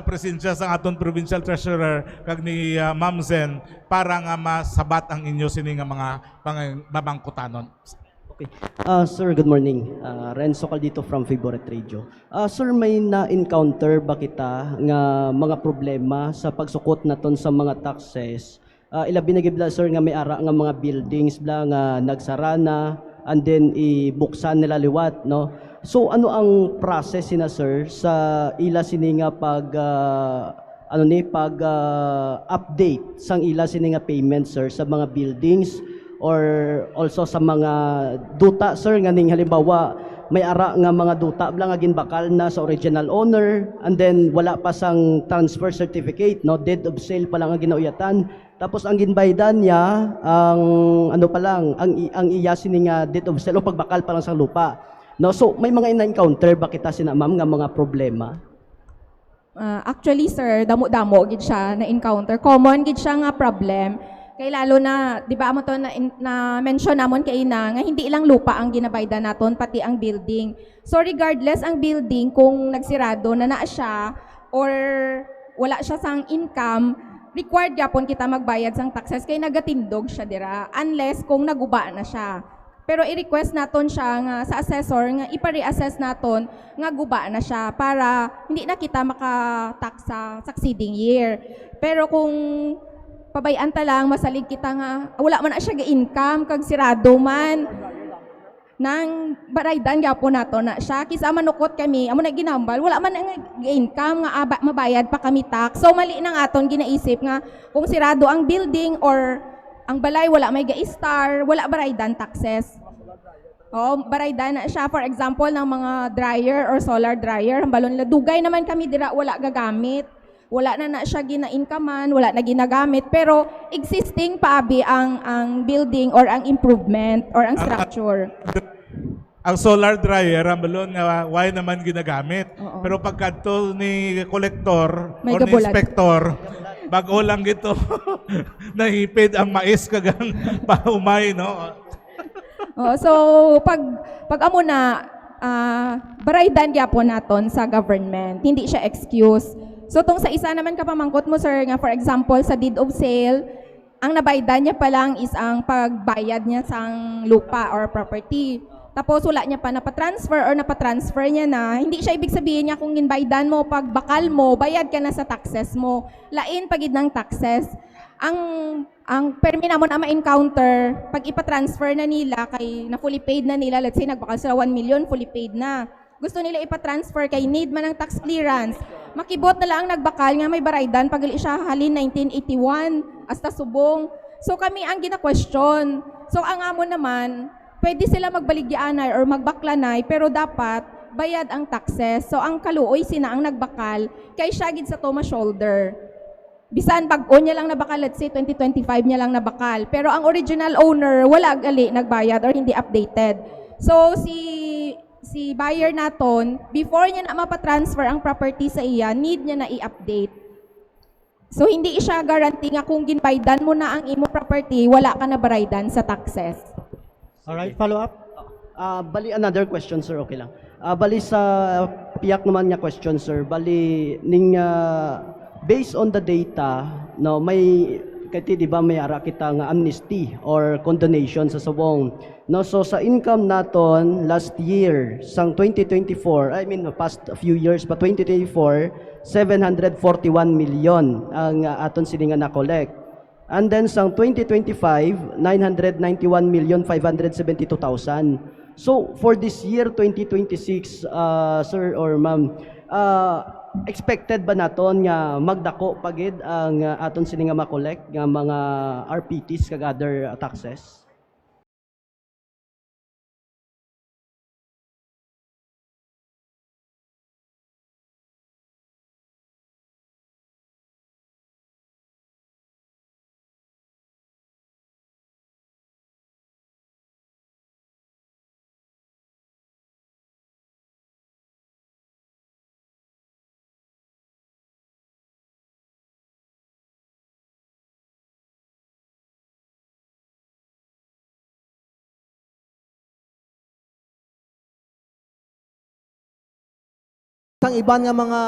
presensya sa aton provincial treasurer kag ni Ma'am Zen para nga masabat ang inyo sining mga babangkutanon. Okay. Sir, good morning. Renzo Caldito from Favorite Radio. Sir, may na-encounter ba kita nga mga problema sa pagsukot naton sa mga taxes? Ilabi na gibla, sir, nga may ara nga mga buildings bla nga nagsara na and then ibuksan nila liwat, no? So ano ang process sina, sir, sa ila sini nga pag update sang ila sini nga payment, sir, sa mga buildings or also sa mga duta, sir, nga ning halimbawa may ara nga mga duta bla nga ginbakal na sa original owner and then wala pa sang transfer certificate, no, deed of sale pa lang ang ginauyatan. Tapos ang ginbaydan niya ang ano pa lang ang iya sini nga deed of sale o pagbakal pa lang sa lupa. No, so may mga ina-encounter ba kita sina ma'am nga mga problema? Actually, sir, damo-damo gid siya na encounter. Common gid siya nga problem. Kay lalo na, di ba mo to na mention namon kay ina nga hindi lang lupa ang ginabaydan naton pati ang building. So regardless ang building kung nagsirado na naa siya or wala siya sang income, required gyapon kita magbayad sang taxes kay nagatindog siya dira unless kung naguba na siya. Pero i-request naton siya nga sa assessor nga ipa-reassess naton nga guba na siya para hindi na kita maka-tax sa succeeding year. Pero kung pabayaan ta lang masalig kita nga wala man na siya ga-income kag sirado man nang baraydan gyapon nato na siya kisa manukot kami amo na ginambal wala man nga income nga mabayad pa kami tax. So mali nang aton ginaisip nga kung sirado ang building or ang balay wala may ga-star wala baraydan taxes. Baraydan na siya for example ng mga dryer or solar dryer ang balon dugay naman kami dira wala gagamit. Wala na siya gina-incomean, wala na ginagamit, pero existing pa abi ang building or ang improvement or ang structure. Ang solar dryer, ang balon nga why naman ginagamit. Oo. Pero pagkadto ni collector May or ni gabulag. inspector, Bago lang gito. Nahipid ang mais kagang paumay, no? So pag amo na baraydan gyapon naton sa government, hindi siya excuse. So tong sa isa naman kapamangkot mo sir nga for example sa deed of sale, ang nabaydan niya pa lang is ang pagbayad niya sang lupa or property. Tapos wala niya pa napatransfer niya na, hindi siya ibig sabihin niya kung ginbaydan mo, pag bakal mo, bayad ka na sa taxes mo. Lain pagid ng taxes. Ang permi namon ang ma-encounter, pag ipatransfer na nila, kay na fully paid na nila, let's say nagbakal sila 1 million, fully paid na. Gusto nila ipatransfer kay need man ng tax clearance. Makibot na lang nagbakal nga may baraydan, pag siya halin 1981, hasta subong. So kami ang gina-question. So ang amon naman, pwede sila magbaligyanay or magbaklanay, pero dapat bayad ang taxes. So ang kaluoy sina ang nagbakal, kay siya gid sa Thomas shoulder. Bisan bag-o niya lang nabakal, let's say 2025 niya lang nabakal. Pero ang original owner, wala gali nagbayad or hindi updated. So si buyer naton, before niya na mapatransfer ang property sa iya, need niya na i-update. So hindi siya guarantee nga kung ginbaydan mo na ang imo property, wala ka na baraydan sa taxes. Alright, follow up. Bali another question sir, okay lang. Bali sa piyak naman nga question sir, bali ning based on the data, no, may kati di ba may ara kita nga amnesty or condonation sa subong. No, so sa income naton last year sang 2024, I mean past few years pa 2024, 741 million ang aton sini nga na-collect. And then sang 2025, 991,572,000. So for this year 2026, sir or ma'am, expected ba naton nga magdako pagid ang aton sini nga ma-collect nga mga RPTs kag other taxes? Ang iban nga mga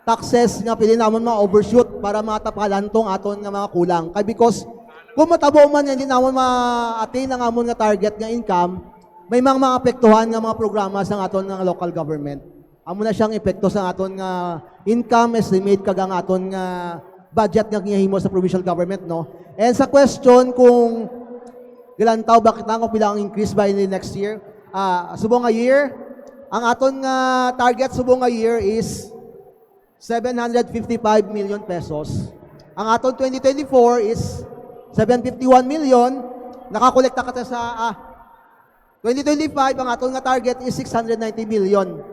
taxes nga pili namon ma-overshoot para matapalan tong aton nga mga kulang. Kay because kung matabo man hindi namon ma-attain ang amon nga target nga income, may mga apektuhan nga mga programa sa aton nga local government. Amo na siyang epekto sa aton nga income estimate kag ang aton nga budget nga gihimo sa provincial government, no. And sa question kung gilantaw bakit na ako pila ang increase by the next year, subong nga year, ang aton nga target subong nga year is 755 million pesos. Ang aton 2024 is 751 million. Nakakolekta ka sa 2025, ang aton nga target is 690 million.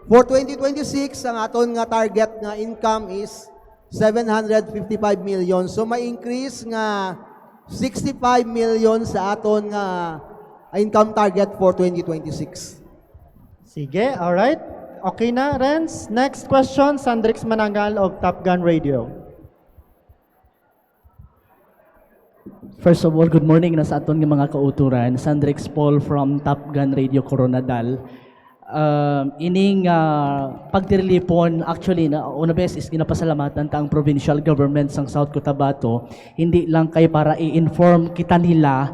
For 2026, ang aton nga target nga income is 755 million. So may increase nga 65 million sa aton nga income target for 2026. Sige, alright. Okay na, Renz. Next question, Sandrix Manangal of Top Gun Radio. First of all, good morning na sa aton nga mga kauturan. Sandrix Paul from Top Gun Radio Coronadal. Ining pagtirlipon, actually, na una bes is ginapasalamatan ta ang provincial government sang South Cotabato, hindi lang kay para i-inform kita nila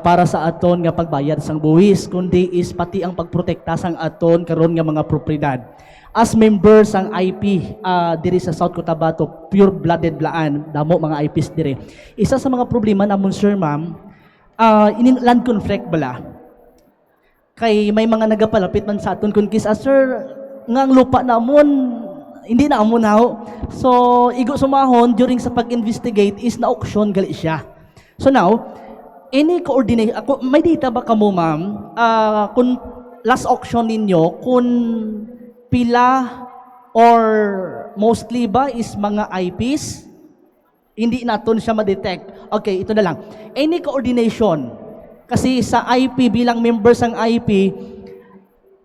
para sa aton nga pagbayad sang buwis, kundi is pati ang pagprotekta sang aton karon nga mga propriedad. As members sang IP diri sa South Cotabato, pure-blooded blaan, damo mga IPs diri. Isa sa mga problema namon sir ma'am, land conflict bala. Kay may mga nagapalapit man sa aton kun kisa sir, nga ang lupa namon hindi na amo now. So igo sumahon during sa pag-investigate is na auction gali siya. So now, any coordination, may data ba kamo ma'am, kung last auction ninyo, kung pila or mostly ba is mga IPs, hindi naton siya ma-detect. Okay, ito na lang. Any coordination, kasi sa IP, bilang members ng IP,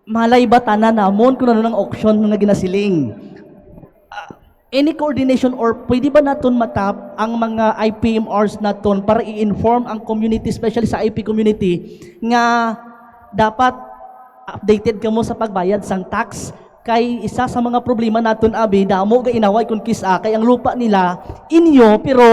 malay ba tanan namon kung ano ng auction na ginasiling. any coordination or pwede ba naton matap ang mga IPMRs naton para i-inform ang community, especially sa IP community, nga dapat updated kamo sa pagbayad sang tax? Kay isa sa mga problema naton abi, damo ga inaway kung kisa kay ang lupa nila inyo pero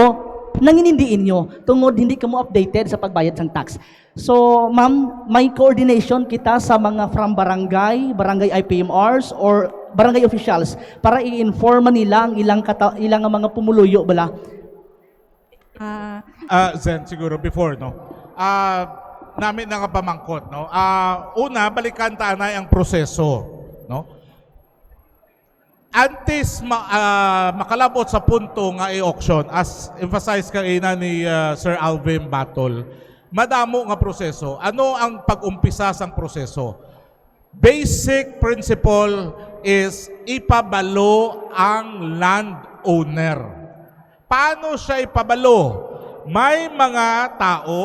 nanginindi inyo tungod hindi kamo updated sa pagbayad sang tax. So, ma'am, may coordination kita sa mga from barangay IPMRs or barangay officials para i-inform nila ang ilang mga pumuluyo bala. Zen, siguro before, no? Namin nga pamangkot, no? Una, balikan taanay ang proseso, no? Antes makalabot sa punto nga i-auction, as emphasize kanina ni Sir Alvin Batol, madamo nga proseso. Ano ang pag-umpisa sang proseso? Basic principle is ipabalo ang landowner. Paano siya ipabalo? May mga tao,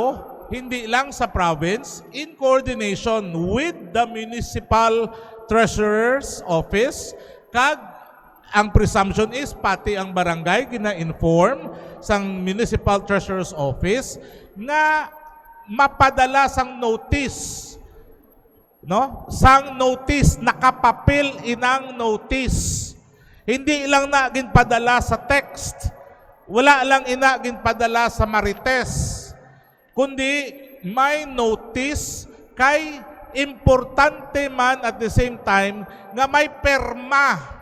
hindi lang sa province, in coordination with the municipal treasurer's office, kag ang presumption is pati ang barangay gina-inform sang municipal treasurer's office na mapadala sang notice, no? Sang notice, nakapapil inang notice. Hindi lang na ginpadala sa text. Wala lang ina ginpadala sa marites. Kundi may notice kay importante man at the same time nga may perma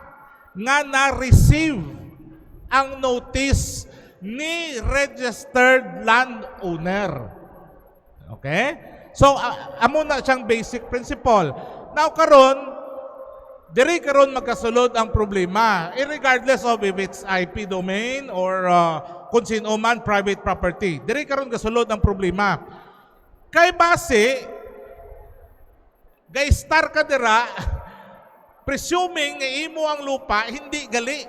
nga na-receive ang notice ni registered landowner. Okay? So, amo na siyang basic principle. Now, diri karon magkasulod ang problema, regardless of if it's IP domain or kung sino man private property. Diri karon kasulod ang problema. Kay base, star ka dira, presuming nga imo ang lupa, hindi gali.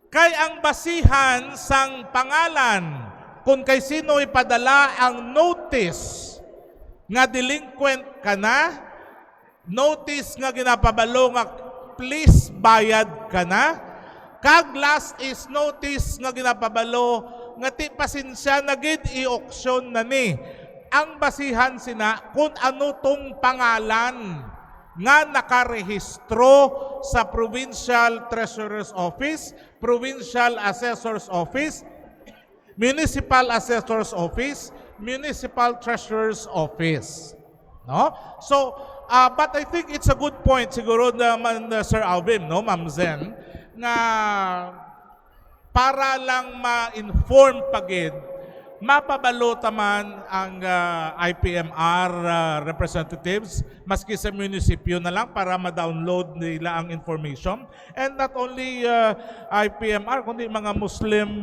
Kay ang basihan sang pangalan, kung kay sino ipadala ang notice nga delinquent ka na, notice nga ginapabalo nga please bayad ka na, kag last is notice nga ginapabalo nga ti pasensya na gid i-auction na ni. Ang basihan sina kung ano tong pangalan nga nakarehistro sa Provincial Treasurer's Office, Provincial Assessor's Office, Municipal Assessor's Office, Municipal Treasurer's Office. No? So, but I think it's a good point siguro naman Sir Alvin, no, Ma'am Zen, na para lang ma-inform pagid, mapabalo taman ang IPMR representatives maski sa munisipyo na lang para ma-download nila ang information. And not only IPMR, kundi mga Muslim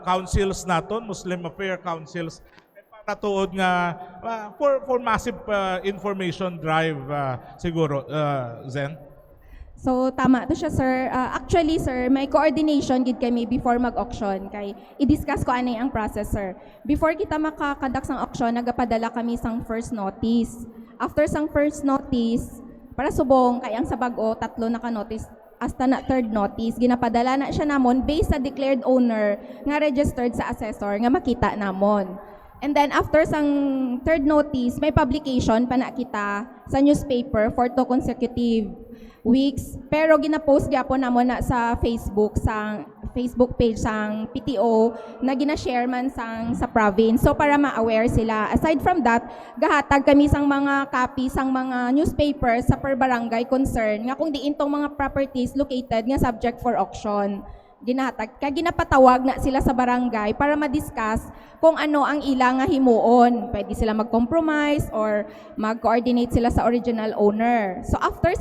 councils naton, Muslim Affair Councils, para tuod nga for massive information drive siguro, Zen. So tama to siya, sir. Actually, sir, may coordination gid kami before mag-auction kay i-discuss ko anay ang process, sir. Before kita makakadak sang auction, nagapadala kami sang first notice. After sang first notice, para subong kay ang sa bag-o tatlo na ka-notice hasta na third notice, ginapadala na siya namon based sa declared owner nga registered sa assessor nga makita namon. And then after sang third notice, may publication pa na kita sa newspaper for 2 consecutive weeks. Pero gina-post gyapon namon na sa Facebook page sang PTO na gina-share man sa province. So para ma-aware sila. Aside from that, gahatag kami sang mga copy sang mga newspaper sa per barangay concern nga kung diin tong mga properties located nga subject for auction. Ginahatag kaya ginapatawag na sila sa barangay para ma-discuss kung ano ang ilang nga himuon. Pwede sila mag-compromise or mag-coordinate sila sa original owner. So after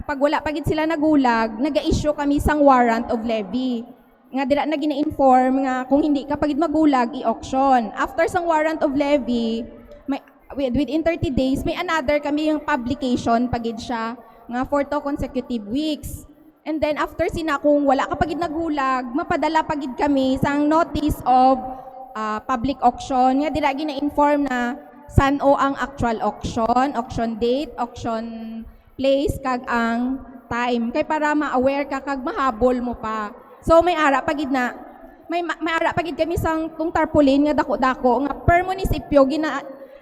pag wala pagid sila nagulag, naga-issue kami sang warrant of levy. Nga dira na gina-inform nga kung hindi ka pagid magulag, i-auction. After sang warrant of levy, within 30 days, may another kami yung publication pagid siya nga for 2 consecutive weeks. And then after kung wala ka pagid nagulag, mapadala pagid kami sang notice of public auction. Nga dira gina-inform na saan o ang actual auction date, auction place, kag ang time kay para ma-aware ka kag mahabol mo pa. So may ara pagid na may ara pagid kami sang tung tarpaulin nga dako-dako nga per munisipyo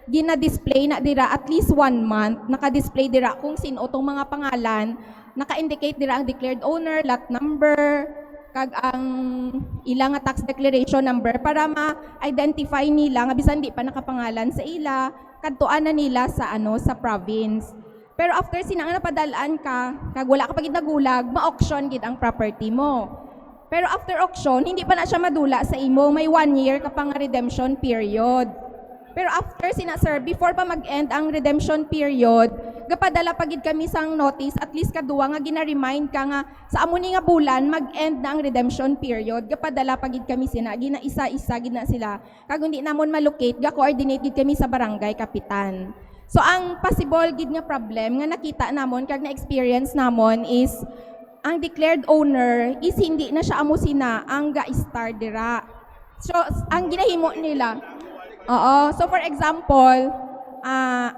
gina-display na dira at least 1 month, naka-display dira kung sino tong mga pangalan, naka-indicate dira ang declared owner, lot number, kag ang ilang nga tax declaration number para ma-identify nila nga bisan di pa nakapangalan sa ila, kadtuan na nila sa sa province. Pero after sinang napadalaan ka, kag wala ka pagid nagulag, ma-auction gid ang property mo. Pero after auction, hindi pa na siya madula sa imo, may 1 year ka pang redemption period. Pero after sir, before pa mag-end ang redemption period, gapadala pagid kami sang notice, at least kaduwa nga gina-remind ka nga sa amo ni nga bulan mag-end na ang redemption period. Gapadala pagid kami gina isa-isa gid na sila. Kag hindi namon malocate, ga-coordinate gid kami sa barangay kapitan. So ang possible gid nga problem nga nakita namon kag na-experience namon is ang declared owner is hindi na siya amo sina ang ga-star dira. So ang ginahimo nila, so for example,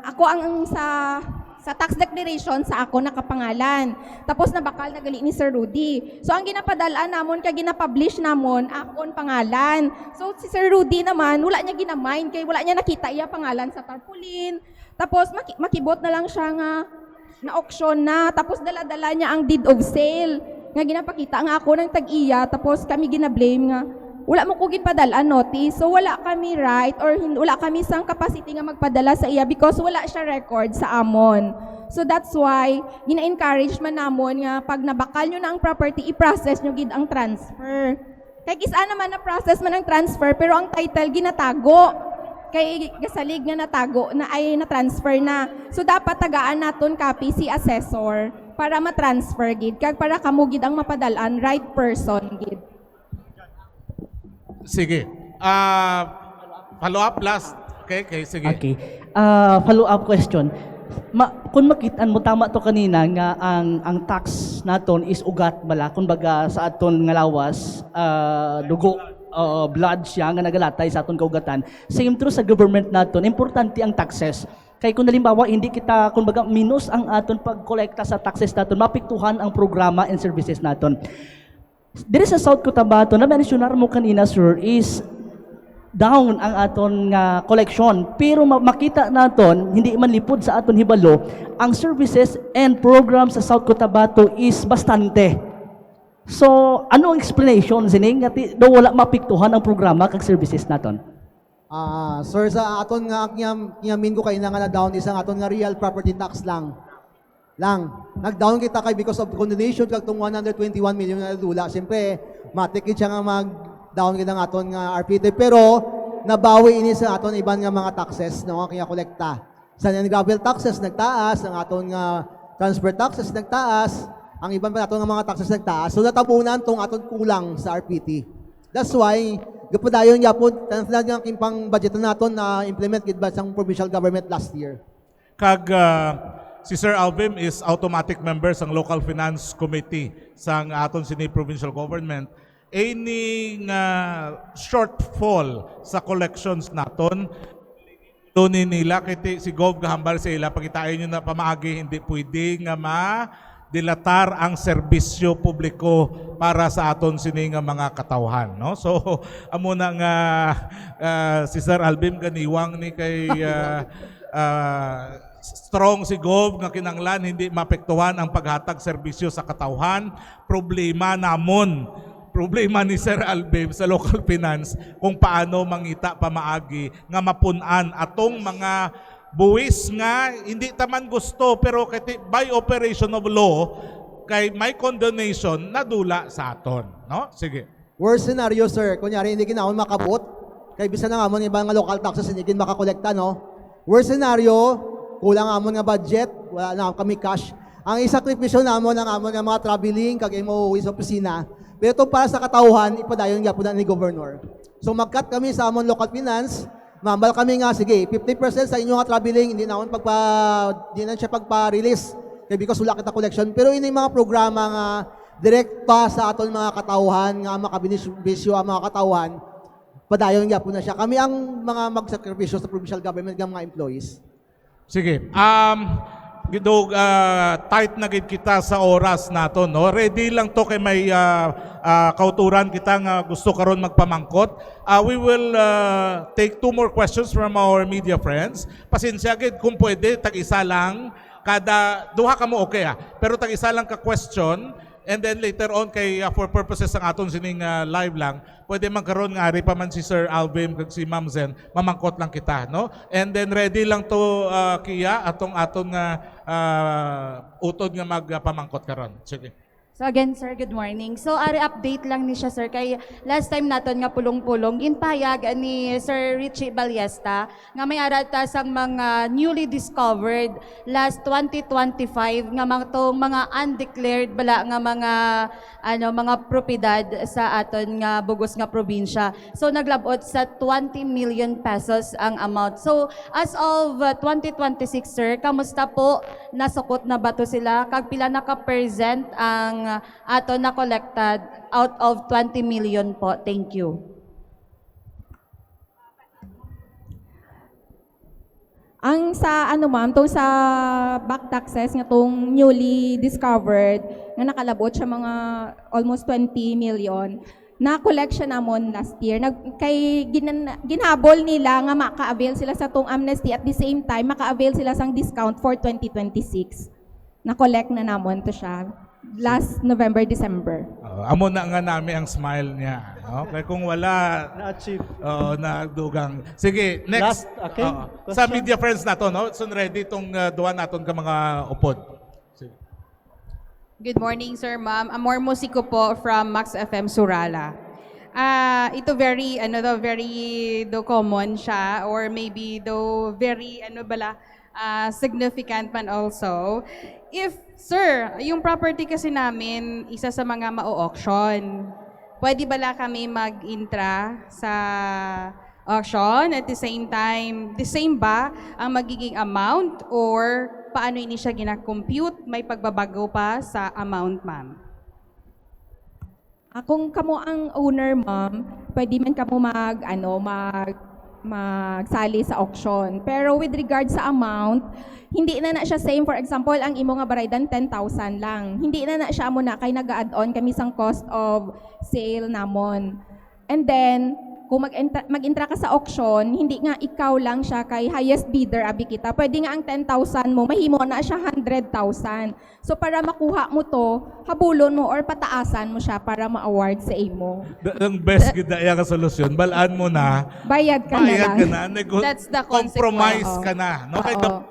ako ang sa tax declaration sa ako nakapangalan. Tapos nabakal na gali ni Sir Rudy. So ang ginapadala namon kag ginapublish namon akon pangalan. So si Sir Rudy naman wala niya ginamind kay wala niya nakita iya pangalan sa tarpaulin. Tapos makibot na lang siya nga na auction na. Tapos dala-dala niya ang deed of sale nga ginapakita nga ako ng tag-iya. Tapos kami ginablame nga wala mo kugid padala notice. So wala kami right or wala kami sang capacity nga magpadala sa iya because wala siya record sa amon. So that's why gina-encourage man namon nga pag nabakal nyo na ang property, i-process nyo gid ang transfer. Kay kisa naman na process man ang transfer pero ang title ginatago. Kay gasalig nga natago na ay na-transfer na. So dapat tagaan naton copy si assessor para ma-transfer gid kag para kamo gid ang mapadalan right person gid. Sige. Follow up last. Okay, sige. Okay. Follow-up question. Kung makitaan mo tama to kanina nga ang tax naton is ugat bala kumbaga sa aton nga lawas dugo blood siya nga nagalatay sa aton kaugatan. Same true sa government naton, importante ang taxes. Kay kung halimbawa hindi kita kumbaga minus ang aton pagkolekta sa taxes naton, mapiktuhan ang programa and services naton. Diri sa South Cotabato, na mentionar mo kanina sir, is down ang aton nga collection. Pero makita naton, hindi man lipod sa aton hibalo, ang services and programs sa South Cotabato is bastante. So, ano ang explanation sining nga daw wala mapiktuhan ang programa kag services naton? Sir, sa aton nga kiyamin ko kay nga na-down isang aton nga real property tax lang. Nag-down kita kay because of condonation kag tong 121 million na dula. Siyempre, matikid siya nga mag-down kita ng aton nga RPT. Pero, nabawi ini sa aton iban nga mga taxes no nga kolekta. Sa gravel taxes nagtaas, ang aton nga transfer taxes nagtaas, ang iban pa aton nga mga taxes nagtaas. So natabunan tong aton kulang sa RPT. That's why gapadayon gyapon tanang nga kimpang budget naton na implement gid ba sang provincial government last year. Kag si Sir Alvin is automatic member sang Local Finance Committee sang aton sini provincial government. Any shortfall sa collections naton, tunin nila kiti si Gov gahambal sa ila pagitayon nyo na pamaagi hindi pwede nga dilatar ang serbisyo publiko para sa aton sini nga mga katawhan, no? So amo na nga si Sir Alvin ganiwang ni kay strong si Gov nga kinanglan hindi mapektuhan ang paghatag serbisyo sa katawhan. Problema ni Sir Alvin sa local finance kung paano mangita pamaagi nga mapunan atong mga buwis nga hindi taman gusto pero by operation of law kay may condonation nadula sa aton, no? Sige. Worst scenario, sir, kunyari hindi kinahon makabot kay bisan na nga mo ibang nga local taxes hindi kin makakolekta, no? Worst scenario, kulang amon nga budget, wala na kami cash. Ang isakripisyo namon ang amon nga mga traveling kag imo sa opisina. Pero ito para sa katauhan, ipadayon gyapon na ni governor. So mag-cut kami sa amon local finance, mambal kami nga sige, 50% sa inyo nga traveling, hindi na siya pagpa-release. Kaya because wala kita collection. Pero ini mga programa nga direct pa sa aton mga katauhan nga makabenepisyo ang mga katauhan, padayon gyapon na siya. Kami ang mga magsakripisyo sa provincial government ng mga employees. Sige. Gidog tight na gid kita sa oras nato, no? Ready lang to kay may kauturan kita nga gusto karon magpamangkot. We will take 2 more questions from our media friends. Pasensya gid kung pwede tag-isa lang kada duha ka mo okay pero tag-isa lang ka question. And then later on kay for purposes ng aton sining live lang, pwede man karon nga ari pa man si Sir Alvin kag si Ma'am Zen, mamangkot lang kita, no? And then ready lang to Kia atong aton nga utod nga magpamangkot karon. Sige. So again, sir, good morning. So, ari update lang ni siya, sir, kay last time naton nga pulong-pulong, inpayag ni Sir Richie Ballesta, nga may arata sang mga newly discovered last 2025, nga mga undeclared bala nga mga propiedad sa aton nga bugos nga probinsya. So, naglabot sa 20 million pesos ang amount. So, as of 2026, sir, kamusta po? Nasukot na ba to sila? Kag pila naka-present ang ato na collected out of 20 million po. Thank you. Ang sa ma'am, to sa back taxes nga tong newly discovered nga nakalabot siya mga almost 20 million. Na-collect siya namon last year. Ginhabol nila nga maka-avail sila sa tong amnesty at the same time maka-avail sila sang discount for 2026. Na-collect na namon to siya last November, December. Amo na nga nami ang smile niya. Okay, kung wala Na-achieve. nagdugang. Sige, next. Last, okay. Sa Question? media friends nato, no? So ready tong duwa naton ka mga upod. Sige. Good morning, sir, ma'am. Amor Musico po from Max FM Surala. Ito very common siya or maybe very significant man also. If, sir, yung property kasi namin, isa sa mga ma-auction, pwede bala kami mag-intra sa auction at the same time, the same ba ang magiging amount or paano ini siya gina-compute? May pagbabago pa sa amount, ma'am? Kung kamo ang owner, ma'am, pwede man kamo magsali sa auction. Pero with regard sa amount, hindi na siya same. For example, ang imo nga baraydan 10,000 lang. Hindi na siya mo na kay nag-add-on kami sang cost of sale namon. And then, kung mag-intra ka sa auction, hindi nga ikaw lang siya kay highest bidder abi kita. Pwede nga ang 10,000 mo, mahimo na siya 100,000. So para makuha mo to, habulon mo or pataasan mo siya para ma-award sa imo. Ang best gid na iya ka solusyon, balaan mo na. Bayad ka na lang. That's the compromise consequence. ka na, no? Kay Oo.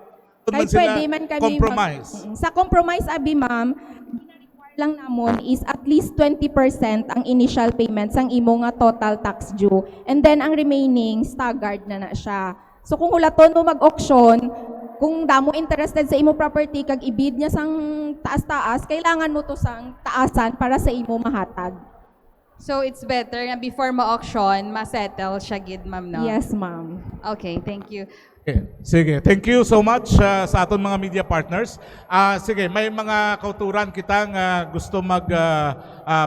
Kay pwede man kami compromise. sa compromise abi, ma'am, lang namon is at least 20% ang initial payments ang imo nga total tax due. And then ang remaining staggered na siya. So kung hulaton mo mag-auction, kung damo interested sa imo property kag ibid niya sang taas-taas, kailangan mo to sang taasan para sa imo mahatag. So it's better nga before ma-auction, ma-settle siya gid, ma'am, no? Yes, ma'am. Okay, thank you. Okay. Sige, thank you so much sa aton mga media partners. Sige, may mga kauturan kita nga gusto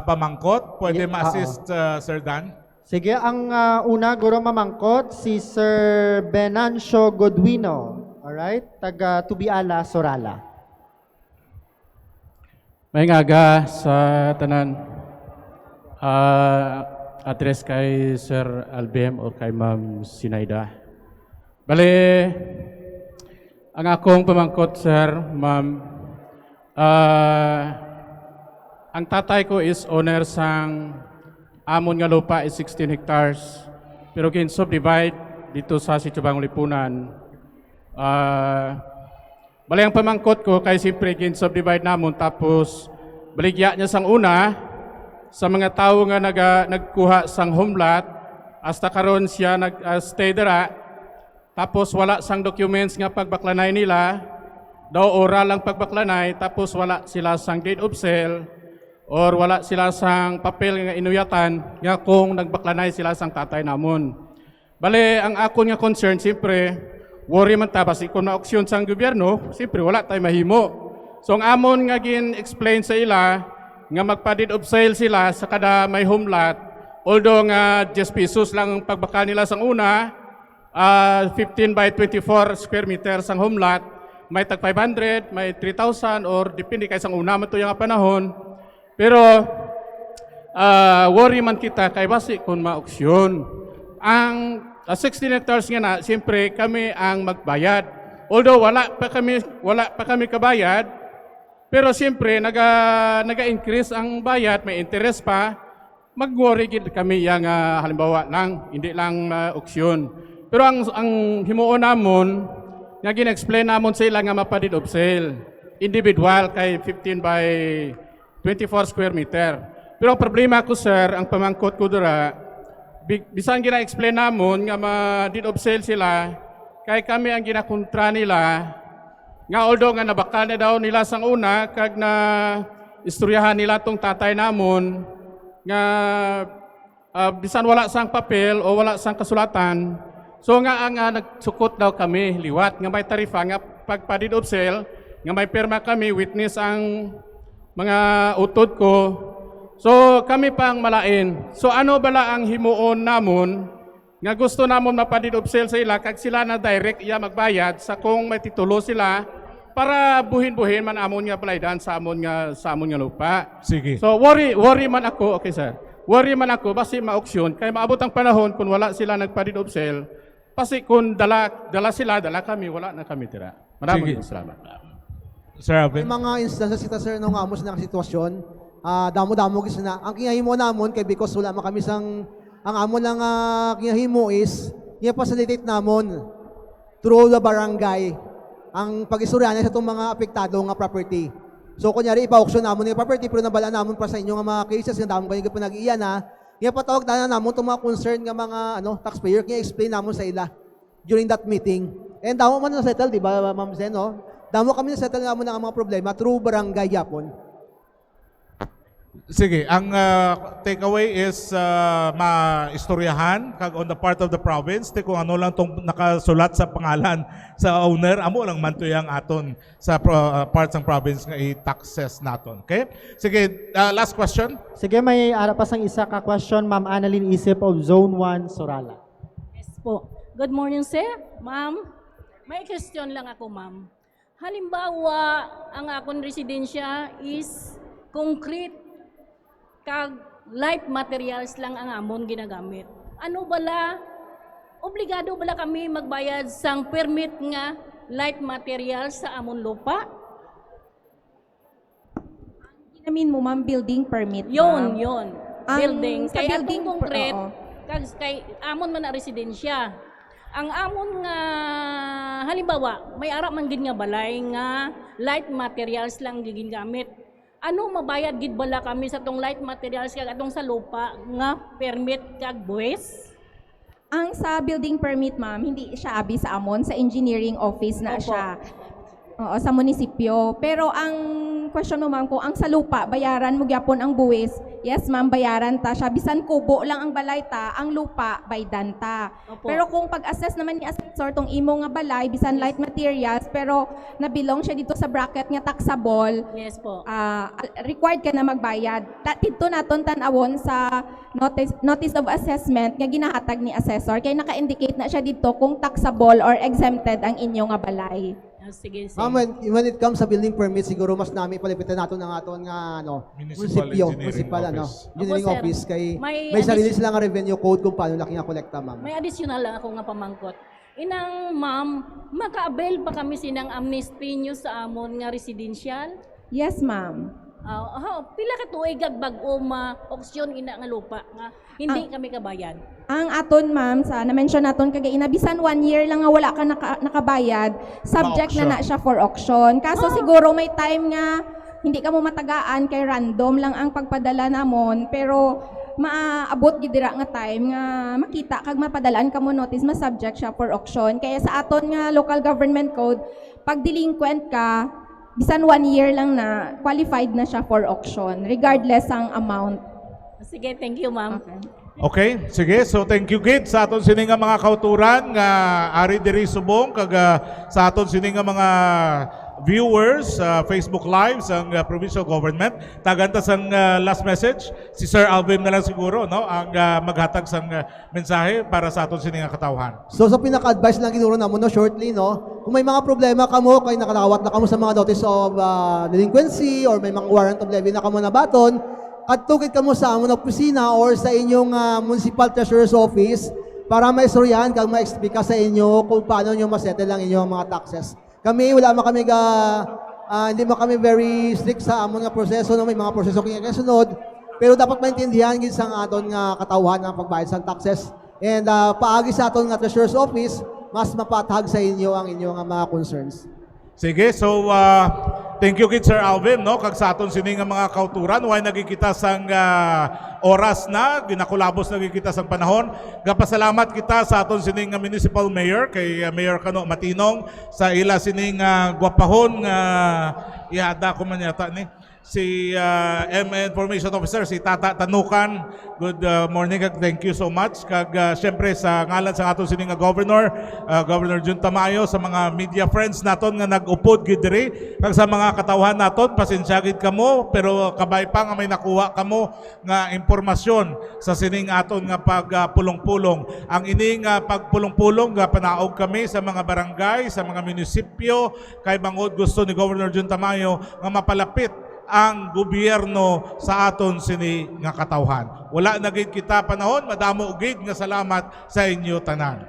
pamangkot. Pwede ma-assist, Sir Dan? Sige, ang una guro mamangkot si Sir Benancio Godwino. Alright? Taga Tubiala, Sorala. May aga sa tanan. Address kay Sir Albem o kay Ma'am Sinaida. Bale, ang akong pamangkot, sir, ma'am, ang tatay ko is owner sang amon nga lupa is 16 hectares. Pero kin-subdivide dito sa Situbang Lipunan. Bale, ang pamangkot ko kay siyempre kin-subdivide namon tapos baligya niya sang una sa mga tao nga nagkuha sang homelat hasta karon siya nag-stay dira. Tapos wala sang documents nga pagbaklanay nila, daw oral lang pagbaklanay, tapos wala sila sang deed of sale or wala sila sang papel nga inuyatan nga kung nagbaklanay sila sang tatay namon. Bale, ang akon nga concern, siyempre, worry man ta, basi kung na-auction sang gobyerno, siyempre wala tayo mahimo. So ang amon nga gin-explain sa ila, nga magpa-deed of sale sila sa kada may homelat, although nga 10 pesos lang pagbaka nila sang una, 15 by 24 square meters ang homelat, may tag 500, may 3,000 or depende kay sang una man to yung panahon. Pero worry man kita kay basi kung ma-auction. Ang 16 hectares nga na, siyempre kami ang magbayad. Although wala pa kami kabayad, pero siyempre naga-increase ang bayad, may interest pa. Mag-worry gid kami yang halimbawa lang, hindi lang auction. Pero ang himuon namon nga gin-explain namon sa ila nga mapadid of sale. Individual kay 15 by 24 square meter. Pero ang problema ko sir, ang pamangkot ko dira, bisan gina-explain namon nga ma-deed of sale sila, kay kami ang ginakontra nila, nga although nga nabakal na daw nila sang una, kag na istoryahan nila tong tatay namon, nga bisan wala sang papel o wala sang kasulatan, so nga ang nagsukot daw kami, liwat, nga may tarifa, nga pagpa-deed of sale, nga may perma kami, witness ang mga utod ko. So kami pang malain. So ano bala ang himuon namon nga gusto namon mapadid of sale sa ila kag sila na direct iya magbayad sa kung may titulo sila para buhin-buhin man amon nga palaydan sa amon nga lupa. Sige. So worry man ako, okay sir. Worry man ako basi ma-auction kay maabot ang panahon kung wala sila nagpadid of sale. Kasi kung dala sila, dala kami, wala na kami tira. Maraming salamat. Sir Alvin. May mga instances kita sir nung amos na sitwasyon, damo-damo gis na. Ang kinahimo namon kay because wala man kami sang ang amon lang kinahimo is i-facilitate namon through the barangay ang pag-istorya sa itong mga apektado nga property. So kunyari ipa-auction namon yung property pero nabala namon para sa inyong mga cases nga damo kayo pinag-iya na, patawag na namon itong mga concern nga mga taxpayer kaya explain namon sa ila during that meeting. And damo man na settle, di ba Ma'am Zen, no? Damo kami na settle namon ang mga problema through barangay yapon. Sige, ang takeaway is maistoryahan kag on the part of the province kung ano lang tong nakasulat sa pangalan sa owner amo lang man to yang aton sa parts ng province nga i-taxes naton. Okay? Sige, last question. Sige, may ara pa sang isa ka question, Ma'am Annalyn Isip of Zone 1, Sorala. Yes po. Good morning, sir. Ma'am, may question lang ako, ma'am. Halimbawa, ang akong residensya is concrete kag light materials lang ang amon ginagamit. Ano bala, obligado bala kami magbayad sang permit nga light materials sa amon lupa? Ginamin mo, ma'am, building permit, Yun. Ang Building. sa Kaya building atong concrete, oo. kay amon man na residensya. Ang amon nga, halimbawa, may ara man gid nga balay nga light materials lang gigamit. Ano mabayad gid bala kami sa tong light materials kag atong sa lupa nga permit kag buwis? Ang sa building permit, ma'am, hindi siya abi sa amon, sa engineering office na Opo. siya. Oo, sa munisipyo. Pero ang question mo, ma'am, kung ang sa lupa, bayaran mo gyapon ang buwis, yes, ma'am, bayaran ta siya. Bisan kubo lang ang balay ta, ang lupa, baydan ta. Opo. Pero kung pag-assess naman ni assessor tong imo nga balay, bisan light materials, pero nabilong siya dito sa bracket nga taxable, Yes po. required ka na magbayad. Dito naton tanawon sa notice of assessment nga ginahatag ni assessor kay naka-indicate na siya dito kung taxable or exempted ang inyo nga balay. Sige. Ma'am, when it comes sa building permit, siguro mas namin palipitan nato ng aton nga Municipal Engineering Office. engineering Opo, sir. office kay May may sarili silang revenue code kung paano laki nga kolekta, ma'am. May additional lang ako nga pamangkot. Inang ma'am, maka-avail pa kami sinang amnesty nyo sa amon nga residential? Yes, ma'am. Pila ka tuig ag bag-o ma-auction ina nga lupa nga hindi kami kabayad. Ang aton, ma'am, sa na-mention naton kagay bisan 1 year lang nga wala ka nakabayad, subject na siya for auction. Kaso siguro may time nga hindi ka mo matagaan kay random lang ang pagpadala namon, pero maaabot gid dira nga time nga makita kag mapadalaan ka mo notice ma-subject siya for auction. Kaya sa aton nga local government code, pag delinquent ka, bisan 1 year lang na qualified na siya for auction regardless ang amount. Sige, thank you ma'am. Okay, sige. So thank you gid sa aton sini nga mga kauturan nga ari diri subong kag sa aton sini nga mga viewers sa Facebook Live sang provincial government. Tagantang sang last message, si Sir Alvin na lang siguro, no, ang maghatag sang mensahe para sa aton sining nga katawhan. So sa pinaka-advice lang ginuro namo no shortly no, kung may mga problema kamo kay nakadawat na kamo sa mga notice of delinquency or may mga warrant of levy na kamo na baton, at tukid kamo sa among opisina or sa inyong municipal treasurer's office para maistoryahan kag ma-explica sa inyo kung paano nyo masettle ang inyong mga taxes. Kami wala man kami hindi man kami very strict sa among nga proseso no, may mga proseso kaya kasunod, pero dapat maintindihan gid sang aton nga katawhan ang pagbayad sa taxes. And paagi sa aton nga treasurer's office, mas mapatahag sa inyo ang inyong mga concerns. Sige, so thank you kid Sir Alvin, no, kag sa aton sini nga mga kauturan, way nagikita sang oras na, ginakulabos nagikita sang panahon. Gapasalamat kita sa aton sini nga municipal mayor kay Mayor Kano Matinong sa ila sini nga gwapahon nga ihada ko man yata ni si Information Officer, si Tata Tanukan. Good morning, kag thank you so much. Kag syempre sa ngalan sa aton sini nga Governor, Governor Jun Tamayo, sa mga media friends naton nga nag-upod gid diri, kag sa mga katawhan naton, pasensya gid kamo, pero kabay pa nga may nakuha kamo nga impormasyon sa sining aton nga pagpulong-pulong. Ang ining pagpulong-pulong nga panaog kami sa mga barangay, sa mga munisipyo, kay bangod gusto ni Governor Jun Tamayo nga mapalapit ang gobyerno sa aton sini nga katawhan. Wala na gid kita panahon, madamo gid nga salamat sa inyo tanan.